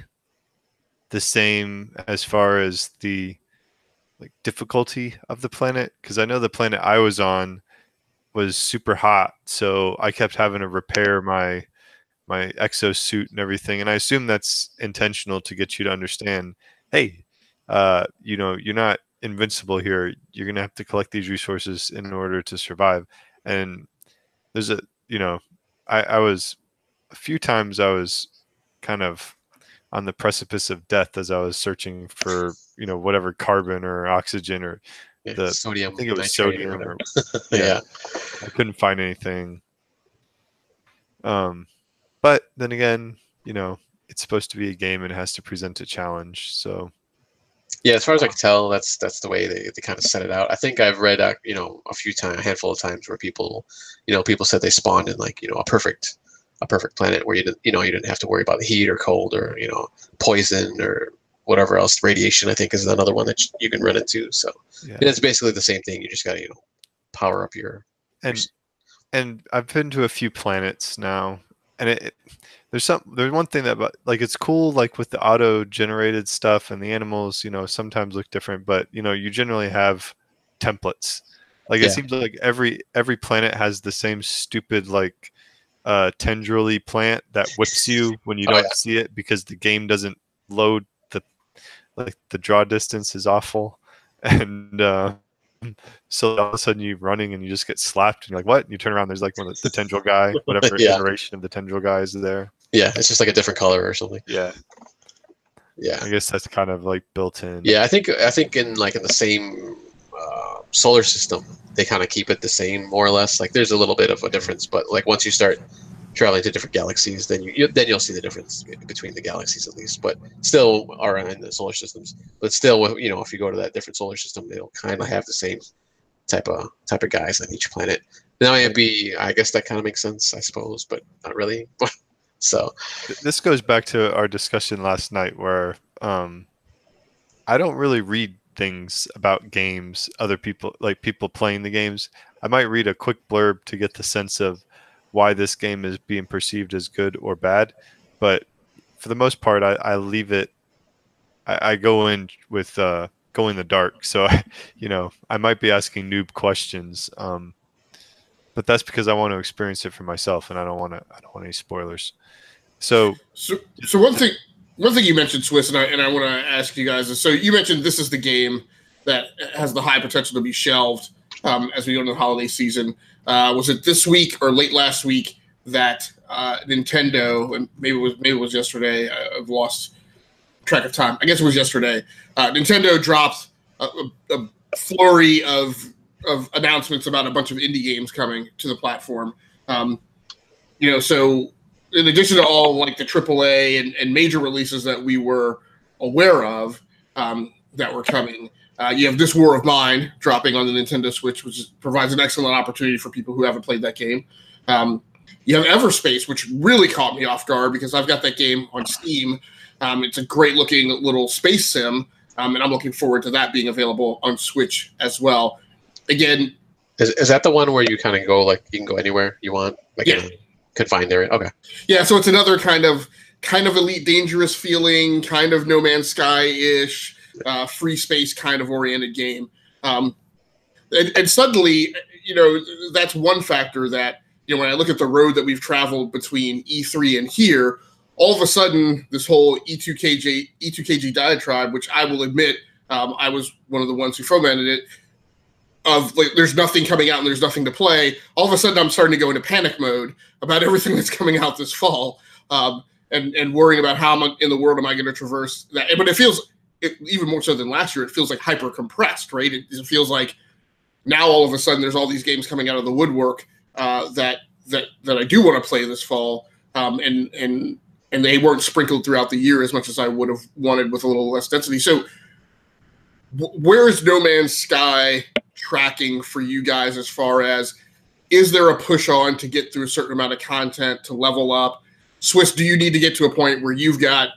the same as far as the like difficulty of the planet? Because I know the planet I was on was super hot, so I kept having to repair my exosuit and everything, and I assume that's intentional to get you to understand, hey, you're not invincible here. You're gonna have to collect these resources in order to survive. And there's I was a few times I was kind of on the precipice of death as I was searching for whatever carbon or oxygen or the sodium. I think it was sodium. Or, yeah, I couldn't find anything. But then again, it's supposed to be a game and it has to present a challenge. So, yeah, as far as I can tell, that's the way they kind of set it out. I think I've read, a handful of times where people said they spawned in like a perfect planet where you didn't have to worry about the heat or cold or poison or whatever else. Radiation, I think, is another one that you can run into. So, and it's basically the same thing. You just got to power up your and I've been to a few planets now. And there's one thing that like it's cool, like with the auto generated stuff and the animals, sometimes look different, but you generally have templates. Like it seems like every planet has the same stupid like tendrily plant that whips you when you don't see it because the game doesn't load the draw distance is awful, and so all of a sudden you're running and you just get slapped and you're like, what? And you turn around, there's like one of the tendril guy, whatever iteration of the tendril guy is there. Yeah, it's just like a different color or something. Yeah. Yeah. I guess that's kind of like built in. Yeah, I think in the same solar system, they kind of keep it the same more or less. Like there's a little bit of a difference, but like once you start traveling to different galaxies, then you'll see the difference between the galaxies at least. But still are in the solar systems. But still, if you go to that different solar system, they'll kind of have the same type of guys on each planet. Now, I guess that kind of makes sense, I suppose, but not really. So this goes back to our discussion last night, where I don't really read things about games, other people like people playing the games. I might read a quick blurb to get the sense of why this game is being perceived as good or bad, but for the most part, I leave it. I go in with go in the dark, so I might be asking noob questions, but that's because I want to experience it for myself, and I don't want any spoilers. So one thing you mentioned, Swiss, and I want to ask you guys is, so you mentioned this is the game that has the high potential to be shelved as we go into the holiday season. Was it this week or late last week that Nintendo, and maybe it was yesterday, I've lost track of time. I guess it was yesterday. Nintendo dropped a flurry of announcements about a bunch of indie games coming to the platform. So in addition to all like the AAA and major releases that we were aware of that were coming, you have This War of Mine dropping on the Nintendo Switch, which provides an excellent opportunity for people who haven't played that game. You have Everspace, which really caught me off guard because I've got that game on Steam. It's a great-looking little space sim, and I'm looking forward to that being available on Switch as well. Again, is that the one where you kind of go like you can go anywhere you want, like in a confined area? Okay. Yeah, so it's another kind of Elite Dangerous feeling, kind of No Man's Sky-ish, free space kind of oriented game. And suddenly, that's one factor that, when I look at the road that we've traveled between E3 and here, all of a sudden, this whole E2KG diatribe, which I will admit, I was one of the ones who fomented it, of like, there's nothing coming out and there's nothing to play. All of a sudden, I'm starting to go into panic mode about everything that's coming out this fall, and worrying about how in the world am I going to traverse that. But it feels, even more so than last year, it feels like hyper compressed, right? It feels like now all of a sudden there's all these games coming out of the woodwork that I do want to play this fall, and they weren't sprinkled throughout the year as much as I would have wanted with a little less density. So where is No Man's Sky tracking for you guys as far as, is there a push on to get through a certain amount of content to level up? Swiss, do you need to get to a point where you've got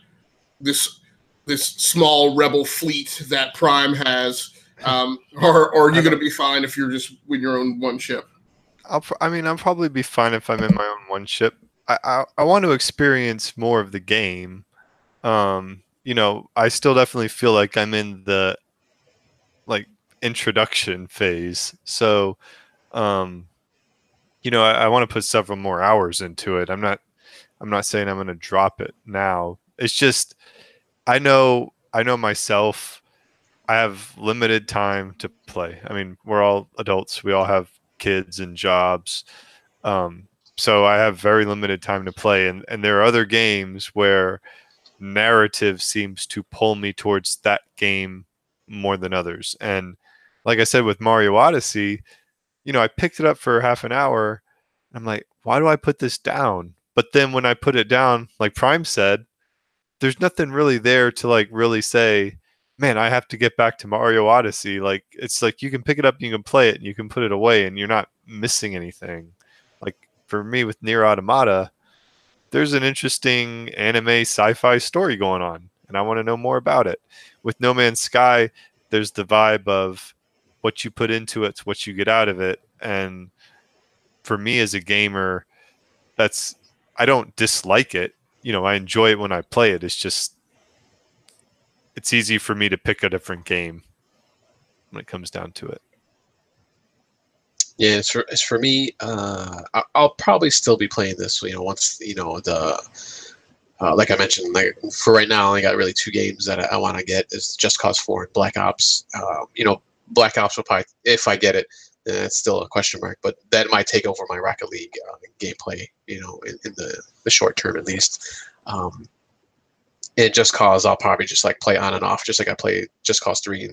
this small rebel fleet that Prime has, or are you going to be fine if you're just with your own one ship? I'll probably be fine if I'm in my own one ship. I want to experience more of the game. I still definitely feel like I'm in the introduction phase. So, I want to put several more hours into it. I'm not saying I'm going to drop it now. It's just, I know myself. I have limited time to play. I mean, we're all adults. We all have kids and jobs. So I have very limited time to play. And there are other games where narrative seems to pull me towards that game more than others. And like I said, with Mario Odyssey, I picked it up for half an hour. And I'm like, why do I put this down? But then when I put it down, like Prime said, there's nothing really there to really say, man, I have to get back to Mario Odyssey. Like, it's like you can pick it up, you can play it, and you can put it away, and you're not missing anything. Like, for me with Nier Automata, there's an interesting anime sci-fi story going on, and I want to know more about it. With No Man's Sky, there's the vibe of what you put into it's what you get out of it. And for me as a gamer, I don't dislike it. I enjoy it when I play it. It's just, it's easy for me to pick a different game when it comes down to it. Yeah, it's for me. I'll probably still be playing this. Once like I mentioned, like for right now, I only got really 2 games that I want to get. It's Just Cause 4 and Black Ops. Black Ops will probably, if I get it, then it's still a question mark. But that might take over my Rocket League gameplay. In the short term at least. And Just Cause, I'll probably just play on and off, just like I played Just Cause 3.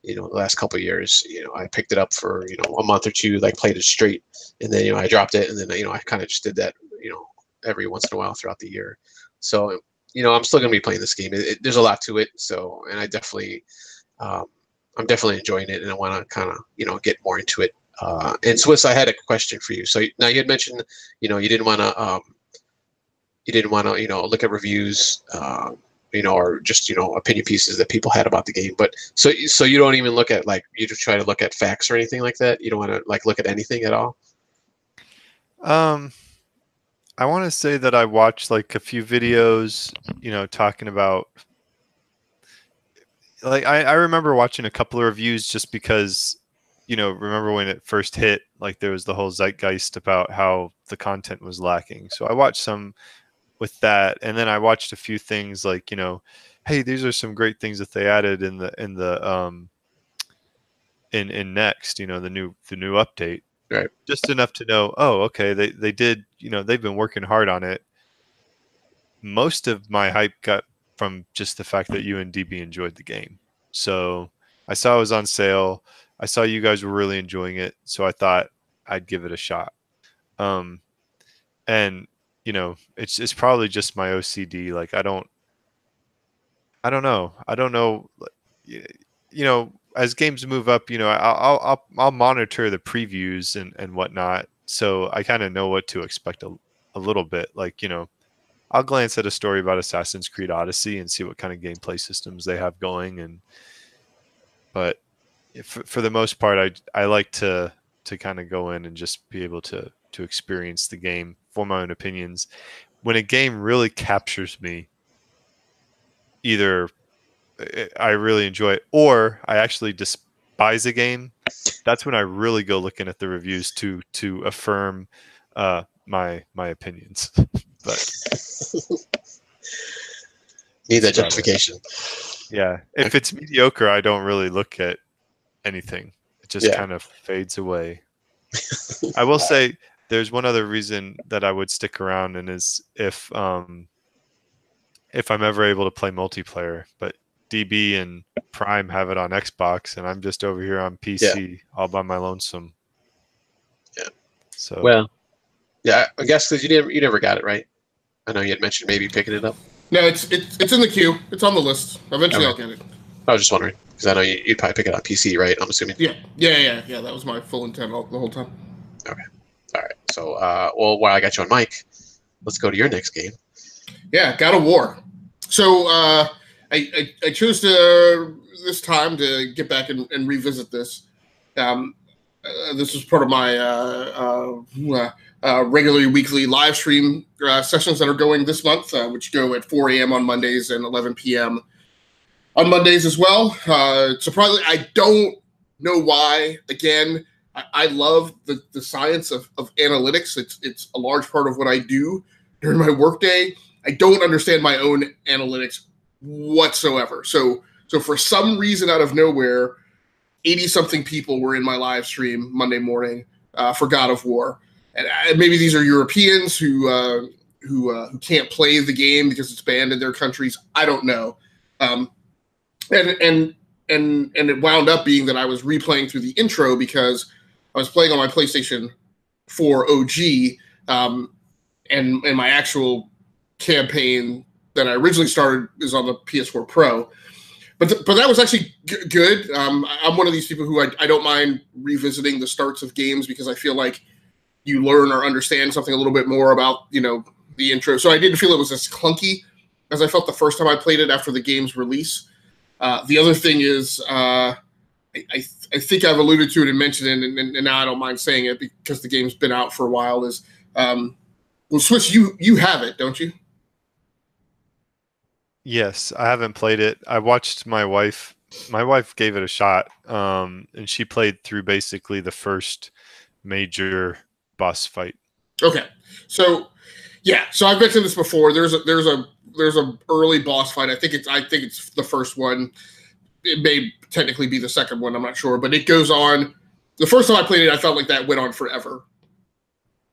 In the last couple of years, I picked it up for a month or two, played it straight, and then I dropped it, and then I kind of just did that every once in a while throughout the year. So I'm still gonna be playing this game. There's a lot to it, so, and I'm definitely enjoying it, and I want to kind of get more into it. And Swiss, I had a question for you. So now you had mentioned you didn't want to look at reviews. Or just opinion pieces that people had about the game. But so you don't even look at you just try to look at facts or anything like that. You don't want to look at anything at all. I want to say that I watched a few videos, talking about. I remember watching a couple of reviews just because, remember when it first hit, there was the whole zeitgeist about how the content was lacking. So I watched some with that, and then I watched a few things hey, these are some great things that they added in Next, the new update. Right. Just enough to know, oh, okay, they did, they've been working hard on it. Most of my hype got from just the fact that you and DB enjoyed the game. So I saw it was on sale. I saw you guys were really enjoying it, so I thought I'd give it a shot. And you know, it's probably just my OCD. Like I don't know. You know, as games move up, you know, I'll monitor the previews and whatnot, so I kind of know what to expect a little bit. Like, you know, I'll glance at a story about Assassin's Creed Odyssey and see what kind of gameplay systems they have going, but for the most part, I like to kind of go in and just be able to experience the game, form my own opinions. When a game really captures me, either I really enjoy it or I actually despise a game, that's when I really go looking at the reviews to affirm my opinions. But need that justification. Yeah, if it's mediocre, I don't really look at anything. It just kind of fades away. I will say there's one other reason that I would stick around, and is if I'm ever able to play multiplayer. But DB and Prime have it on Xbox, and I'm just over here on PC all by my lonesome. Yeah. So well, yeah, I guess because you never got it, right? I know you had mentioned maybe picking it up. No, it's in the queue. It's on the list. Eventually, I'll get it. I was just wondering because I know you'd probably pick it up on PC, right? I'm assuming. Yeah. That was my full intent the whole time. Okay. All right. So, well, while I got you on mic, let's go to your next game. Yeah, God of War. So I chose this time to get back and revisit this. This was part of my regularly weekly live stream sessions that are going this month, which go at 4 a.m. on Mondays and 11 p.m. on Mondays as well. Surprisingly, I don't know why. Again, I love the science of analytics. It's a large part of what I do during my workday. I don't understand my own analytics whatsoever. So for some reason out of nowhere, 80-something people were in my live stream Monday morning for God of War. And maybe these are Europeans who can't play the game because it's banned in their countries. I don't know. And it wound up being that I was replaying through the intro because I was playing on my PlayStation 4 OG, and my actual campaign that I originally started is on the PS4 Pro. But that was actually good. I'm one of these people who I don't mind revisiting the starts of games because I feel like you learn or understand something a little bit more about, you know, the intro. So I didn't feel it was as clunky as I felt the first time I played it after the game's release. The other thing is, I think I've alluded to it and mentioned it, and now I don't mind saying it because the game's been out for a while, is, well, Swiss, you have it, don't you? Yes, I haven't played it. I watched my wife. My wife gave it a shot, and she played through basically the first major boss fight. Okay, so yeah, so I've mentioned this before. There's a early boss fight. I think it's the first one. It may technically be the second one. I'm not sure, but it goes on. The first time I played it, I felt like that went on forever,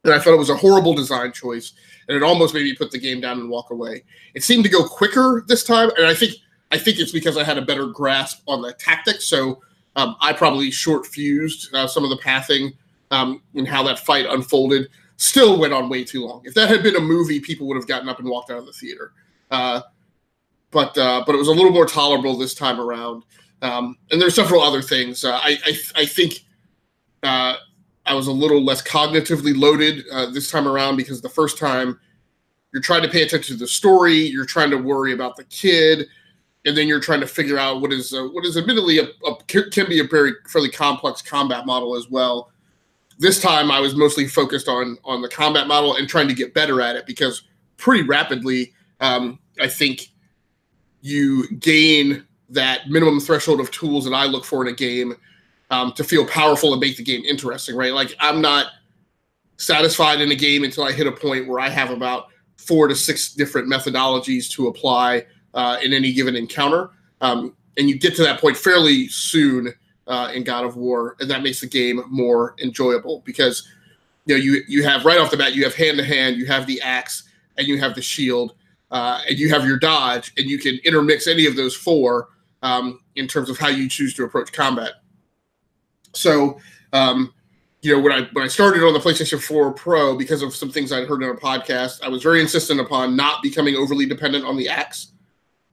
and I thought it was a horrible design choice, and it almost made me put the game down and walk away. It seemed to go quicker this time, and I think it's because I had a better grasp on the tactics. So I probably short fused some of the pathing and how that fight unfolded. Still went on way too long. If that had been a movie, people would have gotten up and walked out of the theater. But it was a little more tolerable this time around. And there's several other things. I think I was a little less cognitively loaded this time around because the first time you're trying to pay attention to the story, you're trying to worry about the kid, and then you're trying to figure out what is admittedly can be a very fairly complex combat model as well. This time I was mostly focused on the combat model and trying to get better at it because pretty rapidly I think you gain that minimum threshold of tools that I look for in a game to feel powerful and make the game interesting, right? Like I'm not satisfied in a game until I hit a point where I have about 4 to 6 different methodologies to apply in any given encounter. And you get to that point fairly soon in God of War, and that makes the game more enjoyable because you have right off the bat, you have hand-to-hand, you have the axe, and you have the shield, and you have your dodge, and you can intermix any of those 4 in terms of how you choose to approach combat. So, when I started on the PlayStation 4 Pro, because of some things I'd heard on a podcast, I was very insistent upon not becoming overly dependent on the axe,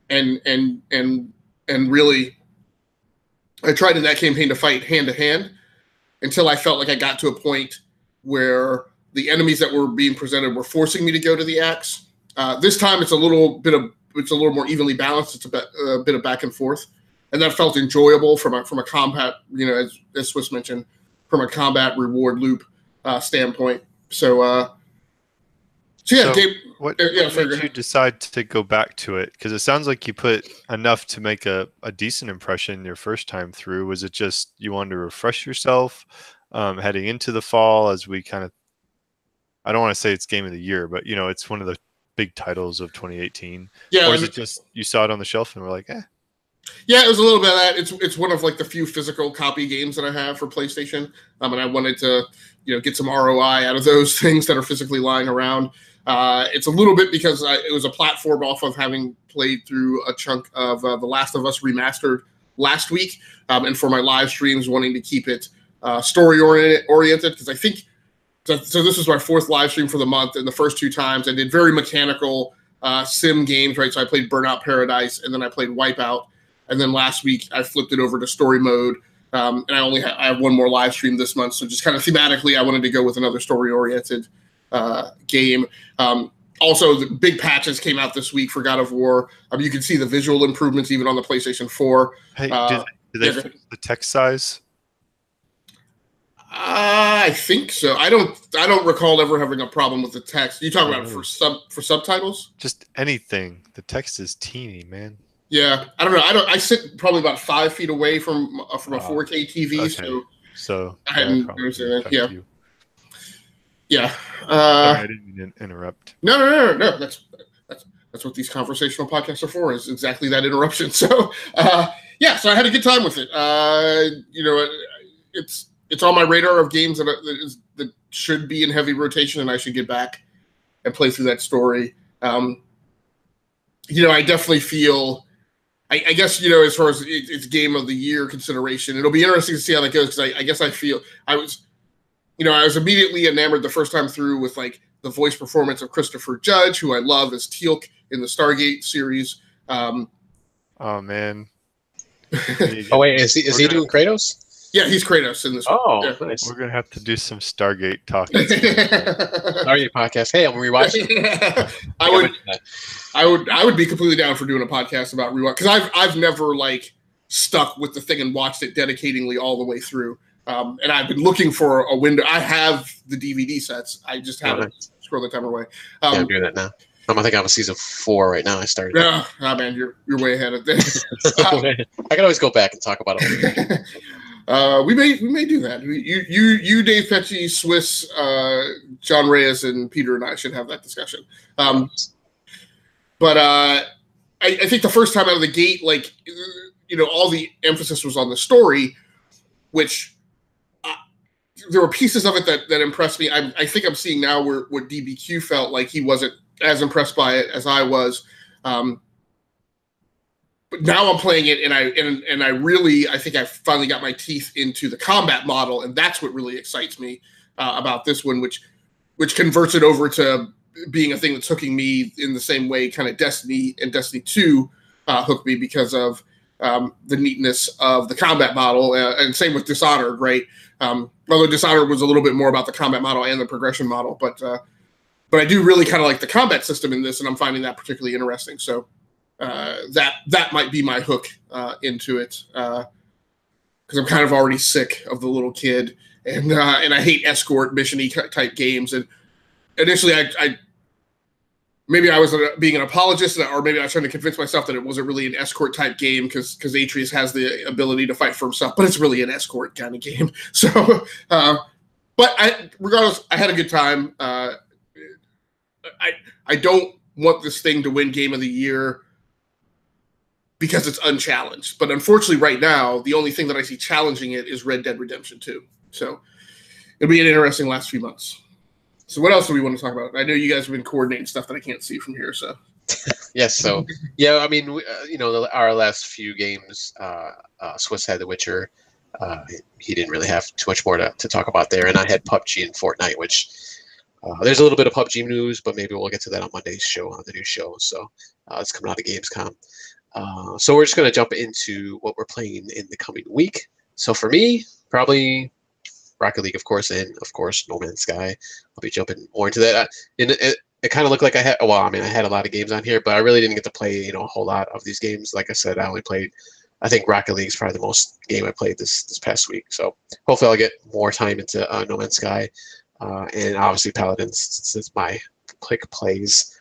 and really, I tried in that campaign to fight hand to hand until I felt like I got to a point where the enemies that were being presented were forcing me to go to the axe. This time, it's a little more evenly balanced. It's a bit of back and forth, and that felt enjoyable from a combat, as Swiss mentioned, from a combat reward loop standpoint. So Dave, what made you decide to go back to it? Because it sounds like you put enough to make a decent impression your first time through. Was it just you wanted to refresh yourself heading into the fall, as we kind of, I don't want to say it's game of the year, but it's one of the big titles of 2018. Yeah. Or is it just you saw it on the shelf and were like, eh? Yeah, it was a little bit of that. It's one of like the few physical copy games that I have for PlayStation, and I wanted to get some ROI out of those things that are physically lying around. It's a little bit because it was a platform off of having played through a chunk of The Last of Us Remastered last week, and for my live streams, wanting to keep it story oriented, because I think so. This was my fourth live stream for the month, and the first two times I did very mechanical sim games, right? So I played Burnout Paradise, and then I played Wipeout. And then last week, I flipped it over to story mode, and I have one more live stream this month. So just kind of thematically, I wanted to go with another story-oriented game. Also, the big patches came out this week for God of War. You can see the visual improvements even on the PlayStation 4. Hey, did they fix the text size? I think so. I don't recall ever having a problem with the text. You talking about for subtitles? Just anything. The text is teeny, man. Yeah, I don't know. I sit probably about 5 feet away from a 4K TV, okay. So I hadn't noticed that. Yeah, yeah. Sorry, I didn't mean to interrupt. No. That's what these conversational podcasts are for. Is exactly that interruption. So yeah, so I had a good time with it. It's on my radar of games that should be in heavy rotation, and I should get back and play through that story. I definitely feel. I guess, as far as it's game of the year consideration, it'll be interesting to see how that goes, because I guess I feel I was immediately enamored the first time through with like the voice performance of Christopher Judge, who I love as Teal'c in the Stargate series. Oh man! Oh wait, is he doing Kratos? Yeah, he's Kratos in this. Oh, yeah. Nice. We're gonna have to do some Stargate talking. Stargate podcast. Hey, I'm rewatching. I would be completely down for doing a podcast about rewatch, because I've never like stuck with the thing and watched it dedicatingly all the way through. And I've been looking for a window. I have the DVD sets. I just haven't scrolled the timer away. Yeah, I'm doing that now. I think I'm on season 4 right now. I started. Yeah, man, you're way ahead of things. I can always go back and talk about it. We may do that. You, Dave Pecci, Swiss, John Reyes, and Peter and I should have that discussion. But I think the first time out of the gate, like all the emphasis was on the story, which there were pieces of it that impressed me. I think I'm seeing now where DBQ felt like he wasn't as impressed by it as I was. But now I'm playing it, and I really think I finally got my teeth into the combat model, and that's what really excites me about this one, which converts it over to being a thing that's hooking me in the same way kind of Destiny and Destiny 2 hooked me, because of the neatness of the combat model, and same with Dishonored, right? Although Dishonored was a little bit more about the combat model and the progression model, but I do really kind of like the combat system in this, and I'm finding that particularly interesting. So that might be my hook into it, because I'm kind of already sick of the little kid, and I hate escort mission-y type games. And initially, maybe I was being an apologist, or maybe I was trying to convince myself that it wasn't really an escort type game, because Atreus has the ability to fight for himself, but it's really an escort kind of game. So, but regardless, I had a good time. I don't want this thing to win Game of the Year because it's unchallenged. But unfortunately, right now, the only thing that I see challenging it is Red Dead Redemption 2. So it'll be an interesting last few months. So what else do we want to talk about? I know you guys have been coordinating stuff that I can't see from here. So Yes. So yeah, I mean, our last few games, Swiss had The Witcher. He didn't really have too much more to talk about there, and I had PUBG and Fortnite, which there's a little bit of PUBG news, but maybe we'll get to that on Monday's show, on the new show. So it's coming out of Gamescom. So we're just going to jump into what we're playing in the coming week. So for me, probably Rocket League, of course, and of course No Man's Sky. I'll be jumping more into that. It kind of looked like I had, well, I mean, I had a lot of games on here, but I really didn't get to play, a whole lot of these games. Like I said, I only played, I think Rocket League is probably the most game I played this past week. So hopefully I'll get more time into No Man's Sky, and obviously Paladins, since my plays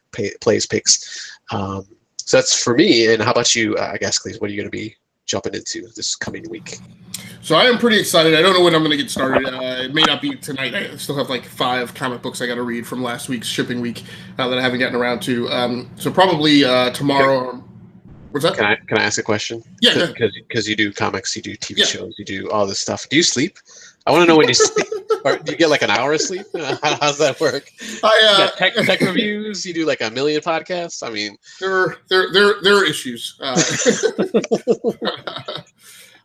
picks. So that's for me. And how about you, Agasicles? What are you going to be jumping into this coming week? So I am pretty excited. I don't know when I'm going to get started. It may not be tonight. I still have like 5 comic books I got to read from last week's shipping week that I haven't gotten around to. So probably tomorrow. What's that? Can I ask a question? Yeah. Because you do comics, you do TV shows, you do all this stuff. Do you sleep? I want to know when you sleep. Or do you get like an hour of sleep? How's that work? You got tech reviews. You do like a million podcasts. I mean, there are issues.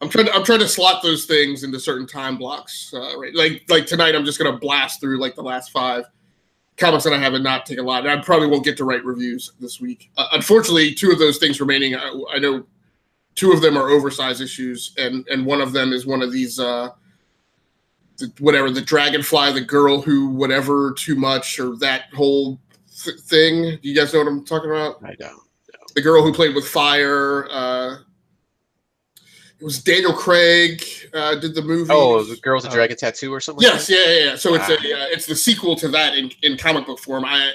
I'm trying to slot those things into certain time blocks. Right, like tonight, I'm just gonna blast through like the last 5 comics that I have and not take a lot. And I probably won't get to write reviews this week. Unfortunately, 2 of those things remaining. I know 2 of them are oversized issues, and one of them is one of these. The Dragonfly, the girl who whatever too much, or that whole thing. Do you guys know what I'm talking about? I don't. The girl who played with fire. It was Daniel Craig did the movie. Oh, the girl with the dragon tattoo or something. Yes, like that? Yeah. So it's the sequel to that in comic book form. I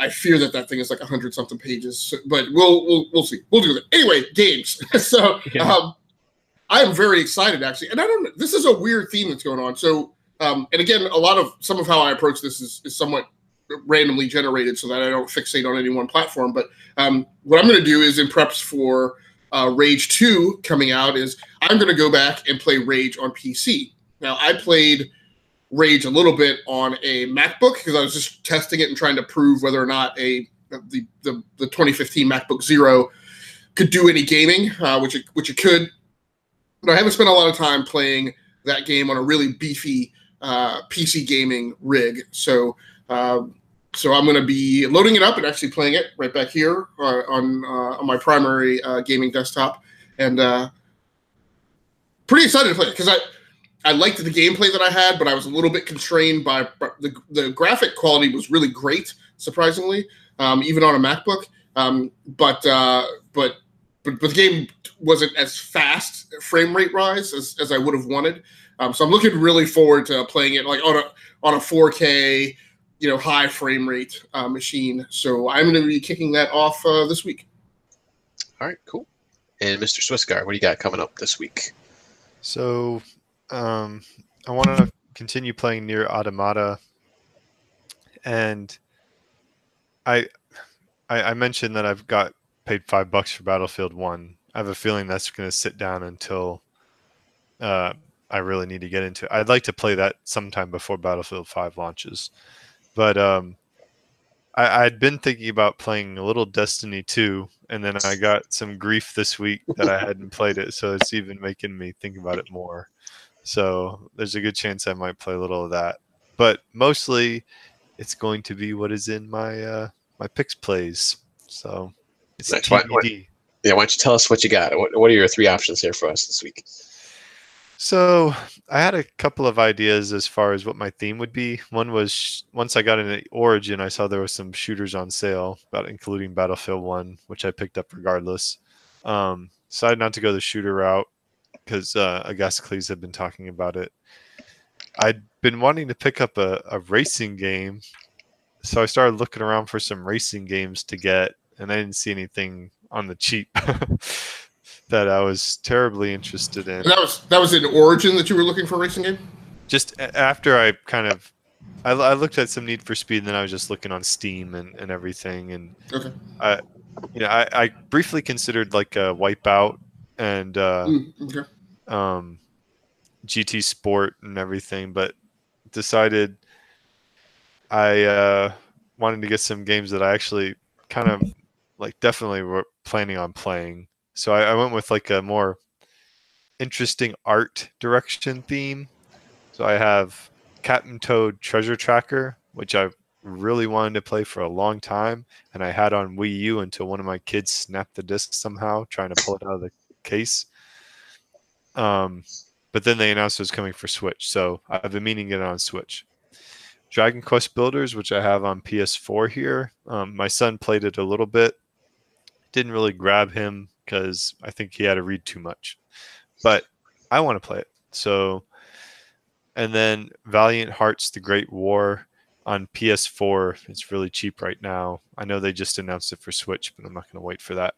fear that thing is like 100-something pages, but we'll see. We'll do that anyway. Games. So. Yeah. I am very excited, actually, and I don't know. This is a weird theme that's going on. So, and again, some of how I approach this is somewhat randomly generated, so that I don't fixate on any one platform. But what I'm going to do is, in preps for Rage 2 coming out, is I'm going to go back and play Rage on PC. Now, I played Rage a little bit on a MacBook because I was just testing it and trying to prove whether or not the 2015 MacBook Zero could do any gaming, which it could. But I haven't spent a lot of time playing that game on a really beefy PC gaming rig. So I'm going to be loading it up and actually playing it right back here on my primary gaming desktop. And pretty excited to play it because I liked the gameplay that I had, but I was a little bit constrained by the graphic quality was really great, surprisingly, even on a MacBook. But the game wasn't as fast frame rate rise as I would have wanted. So I'm looking really forward to playing it like on a 4K, high frame rate machine. So I'm going to be kicking that off this week. All right, cool. And Mr. Swissgar, what do you got coming up this week? So I want to continue playing Nier Automata, and I mentioned that I've paid $5 for Battlefield 1. I have a feeling that's going to sit down until I really need to get into it. I'd like to play that sometime before Battlefield 5 launches. But I'd been thinking about playing a little Destiny 2, and then I got some grief this week that I hadn't played it, so it's even making me think about it more. So there's a good chance I might play a little of that. But mostly it's going to be what is in my my picks plays. So it's nice. TBD. Why don't you tell us what you got? What are your 3 options here for us this week? So I had a couple of ideas as far as what my theme would be. One was once I got into Origin, I saw there were some shooters on sale, including Battlefield 1, which I picked up regardless. Decided not to go the shooter route because Agasicles had been talking about it. I'd been wanting to pick up a racing game, so I started looking around for some racing games to get, and I didn't see anything on the cheap that I was terribly interested in. And that was in Origin that you were looking for a racing game? Just after I looked at some Need for Speed, and then I was just looking on Steam and everything. And okay. I briefly considered like a Wipeout and GT Sport and everything, but decided I wanted to get some games that I actually kind of like definitely we're planning on playing. So I went with like a more interesting art direction theme. So I have Captain Toad Treasure Tracker, which I really wanted to play for a long time, and I had on Wii U until one of my kids snapped the disc somehow, trying to pull it out of the case. But then they announced it was coming for Switch, so I've been meaning to get it on Switch. Dragon Quest Builders, which I have on PS4 here. My son played it a little bit. Didn't really grab him because I think he had to read too much. But I want to play it. So, and then Valiant Hearts: The Great War on PS4. It's really cheap right now. I know they just announced it for Switch, but I'm not going to wait for that.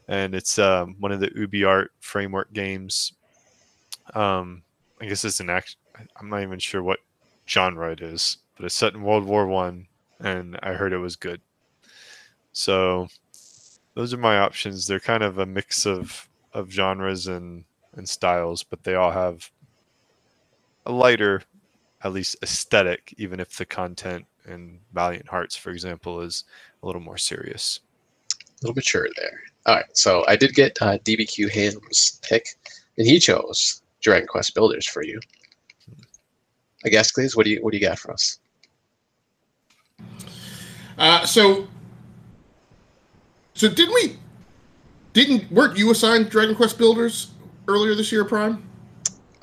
And it's one of the UbiArt framework games. I guess it's an action. I'm not even sure what genre it is, but it's set in World War I, and I heard it was good. So those are my options. They're kind of a mix of genres and styles, but they all have a lighter, at least aesthetic, even if the content in Valiant Hearts, for example, is a little more serious. A little mature there. All right, so I did get DBQ Ham's pick, and he chose Dragon Quest Builders for you. Agasicles, what do you got for us? So weren't you assigned Dragon Quest Builders earlier this year, Prime?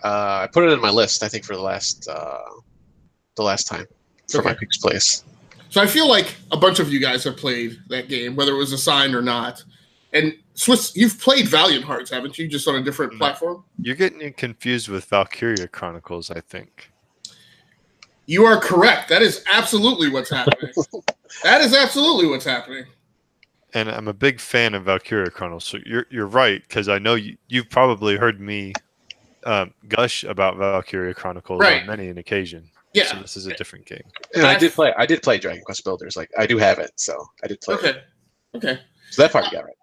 I put it in my list, I think, for the last time for my picks place. So I feel like a bunch of you guys have played that game, whether it was assigned or not. And Swiss, you've played Valiant Hearts, haven't you? Just on a different platform? You're getting confused with Valkyria Chronicles, I think. You are correct. That is absolutely what's happening. That is absolutely what's happening. And I'm a big fan of Valkyria Chronicles, so you're right, because I know you've probably heard me gush about Valkyria Chronicles on many an occasion. Yeah. So this is a different game. And I did play Dragon Quest Builders. Like, I do have it, so I did play it. Okay. So that part you got right.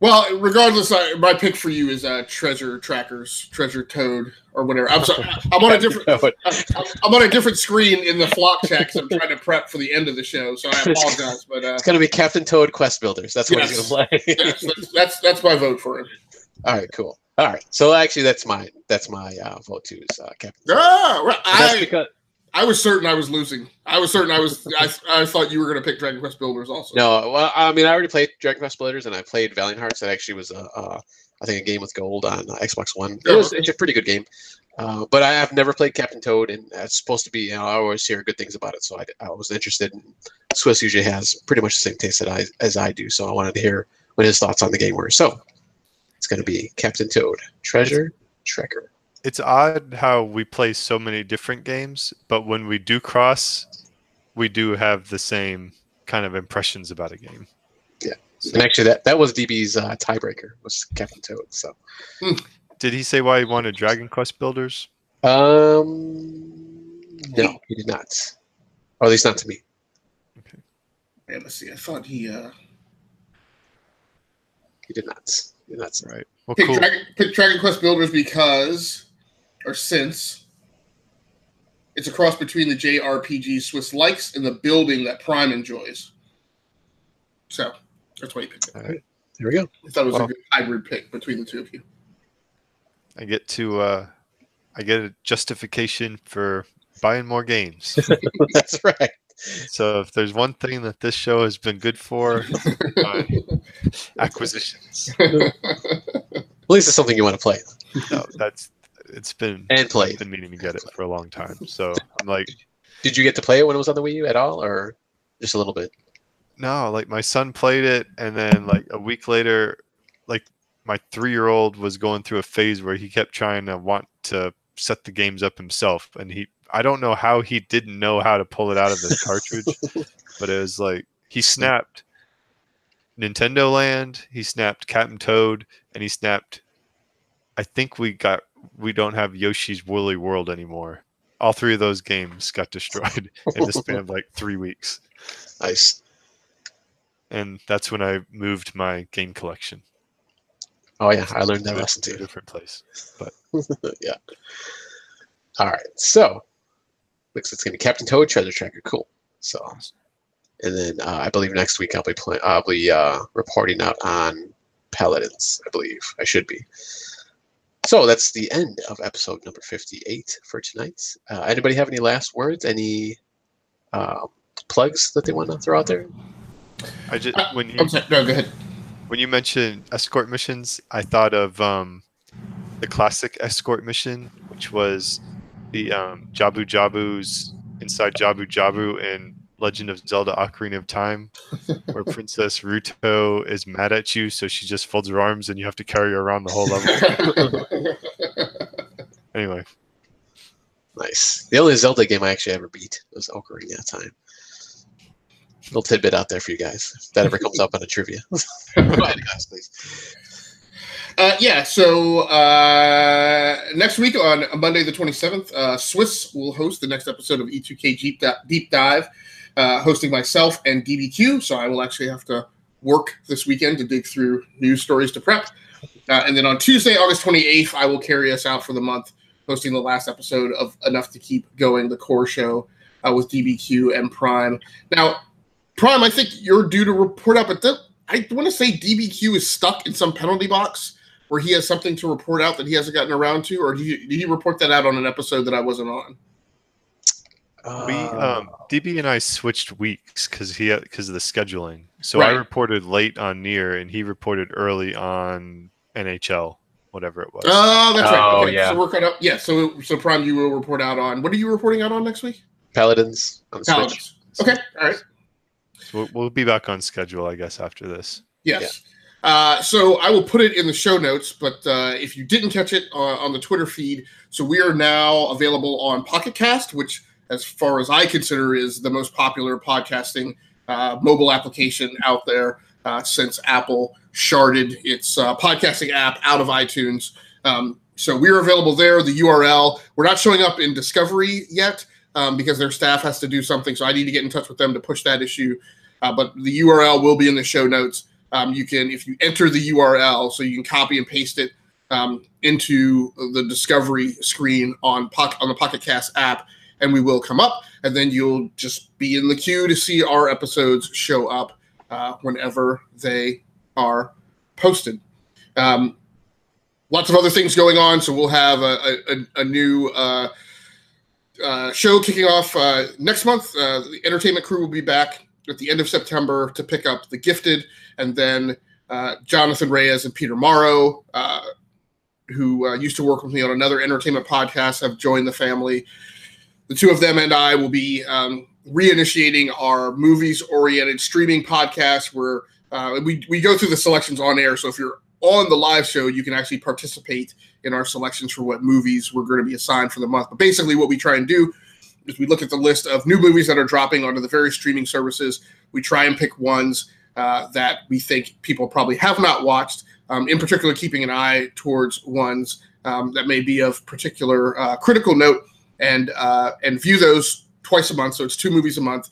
Well, regardless, my pick for you is Treasure Trackers, Treasure Toad, or whatever. I'm sorry, I'm on a different screen in the flock chat because I'm trying to prep for the end of the show, so I apologize. But it's going to be Captain Toad Quest Builders. That's what he's going to play. Yes, that's my vote for him. All right, cool. All right, so actually, that's my vote too. Is Captain Toad. Well, I was certain I was losing. I thought you were going to pick Dragon Quest Builders also. No, well, I mean, I already played Dragon Quest Builders, and I played Valiant Hearts. That actually was, I think, a game with gold on Xbox One. It's a pretty good game. But I have never played Captain Toad, and it's supposed to be, I always hear good things about it, so I was interested. Swiss usually has pretty much the same taste as I do, so I wanted to hear what his thoughts on the game were. So it's going to be Captain Toad, Treasure Tracker. It's odd how we play so many different games, but when we do cross, we do have the same kind of impressions about a game. Yeah, so. And actually, that was DB's tiebreaker, was Captain Toad. So, did he say why he wanted Dragon Quest Builders? No, he did not, or at least not to me. Okay. Yeah, let's see. I thought he did not. He did not. Right. Well, cool. Pick Dragon Quest Builders since it's a cross between the JRPG Swiss likes and the building that Prime enjoys. So that's why you picked it. All right, there we go. I thought it was a good hybrid pick between the two of you. I get a justification for buying more games. That's right. So if there's one thing that this show has been good for, acquisitions. At least it's something you want to play. No, it's been and play. I've been meaning to get it for a long time. So I'm like, did you get to play it when it was on the Wii U at all, or just a little bit? No, like my son played it, and then like a week later, like my 3-year-old was going through a phase where he kept trying to want to set the games up himself, and I don't know how he didn't know how to pull it out of the cartridge, but it was like he snapped Nintendo Land, he snapped Captain Toad, and he snapped. I think we don't have Yoshi's Woolly World anymore. All 3 of those games got destroyed in the span of like 3 weeks. Nice. And that's when I moved my game collection. Oh yeah, I learned that lesson too. A different place, but yeah. All right, so looks like it's gonna be Captain Toad Treasure Tracker. Cool. So And then I believe next week I'll be reporting out on Paladins. I believe I should be. So that's the end of episode number 58 for tonight. Anybody have any last words? Any plugs that they want to throw out there? I'm sorry, no, go ahead. When you mentioned escort missions, I thought of the classic escort mission, which was the Jabu Jabu's inside Jabu Jabu in Legend of Zelda: Ocarina of Time, where Princess Ruto is mad at you, so she just folds her arms and you have to carry her around the whole level. Anyway. Nice. The only Zelda game I actually ever beat was Ocarina of Time. Little tidbit out there for you guys. If that ever comes up on a trivia. Go ahead, guys, please. So next week on Monday the 27th, Swiss will host the next episode of E2KG Deep Dive, hosting myself and DBQ. So I will actually have to work this weekend to dig through news stories to prep. And then on Tuesday, August 28th, I will carry us out for the month, hosting the last episode of Enough to Keep Going, the core show with DBQ and Prime. Now, Prime, I think you're due to report out, but I want to say DBQ is stuck in some penalty box where he has something to report out that he hasn't gotten around to, or did he report that out on an episode that I wasn't on? DB and I switched weeks because of the scheduling. So Right. I reported late on Nier, and he reported early on NHL, whatever it was. Oh, that's right. Oh, Okay. yeah. So we're caught up. Yeah. So Prime, you will report out on. What are you reporting out on next week? Paladins on the Switch. Paladins. Okay. All right. So we'll be back on schedule, I guess, after this. Yes. So I will put it in the show notes, but if you didn't catch it on the Twitter feed, so we are now available on Pocket Cast, which, as far as I consider, is the most popular podcasting mobile application out there since Apple sharded its podcasting app out of iTunes. So we're available there. The URL, we're not showing up in Discovery yet because their staff has to do something. So I need to get in touch with them to push that issue. But the URL will be in the show notes. You can, if you enter the URL, so you can copy and paste it into the Discovery screen on the Pocket Cast app, and we will come up, and then you'll just be in the queue to see our episodes show up whenever they are posted. Lots of other things going on, so we'll have a new show kicking off next month. The Entertainment Crew will be back at the end of September to pick up The Gifted, and then Jonathan Reyes and Peter Morrow, who used to work with me on another entertainment podcast, have joined the family. The two of them and I will be reinitiating our movies-oriented streaming podcast where we go through the selections on air. So if you're on the live show, you can actually participate in our selections for what movies we're going to be assigned for the month. But basically what we try and do is we look at the list of new movies that are dropping onto the various streaming services. We try and pick ones that we think people probably have not watched, in particular keeping an eye towards ones that may be of particular critical note, and view those twice a month. So it's 2 movies a month,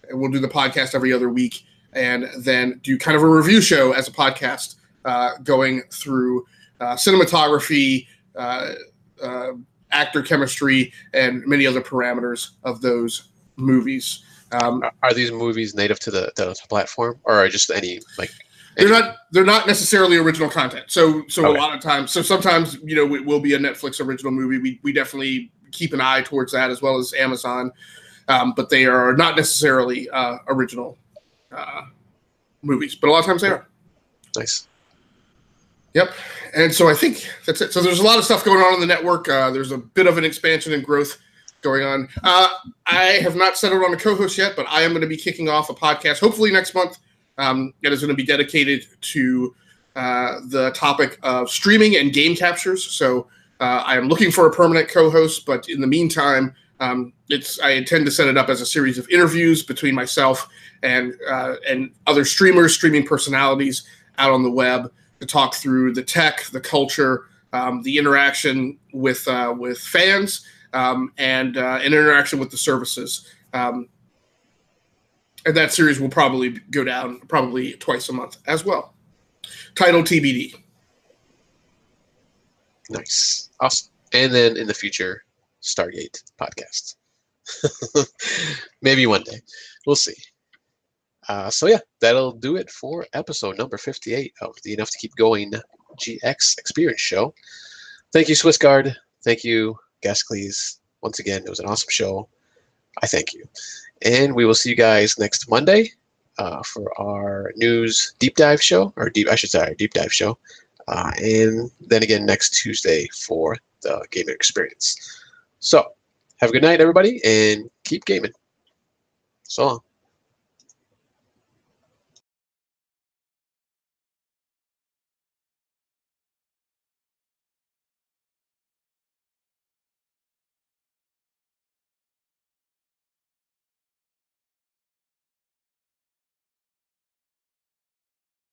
and we'll do the podcast every other week, and then do kind of a review show as a podcast going through cinematography, actor chemistry, and many other parameters of those movies. Are these movies native to the platform, or are just any like? They're not necessarily original content. So Okay. A lot of times, so sometimes it will be a Netflix original movie. We definitely keep an eye towards that, as well as Amazon, but they are not necessarily original movies. But a lot of times they are. Nice. Yep. And so I think that's it. So there's a lot of stuff going on the network. There's a bit of an expansion and growth going on. I have not settled on a co-host yet, but I am going to be kicking off a podcast, hopefully next month, that is going to be dedicated to the topic of streaming and game captures. So I am looking for a permanent co-host, but in the meantime, I intend to set it up as a series of interviews between myself and other streamers, streaming personalities out on the web, to talk through the tech, the culture, the interaction with fans, and interaction with the services. And that series will probably go down twice a month as well. Title TBD. Nice. Awesome. And then in the future, Stargate podcast. Maybe one day. We'll see. So yeah, that'll do it for episode number 58 of the Enough to Keep Going GX Experience show. Thank you, Swissguard. Thank you, Agasicles. Once again, it was an awesome show. I thank you. And we will see you guys next Monday for our news deep dive show, or deep dive show. And then again next Tuesday for the Gamer Experience. So, have a good night, everybody, and keep gaming. So long.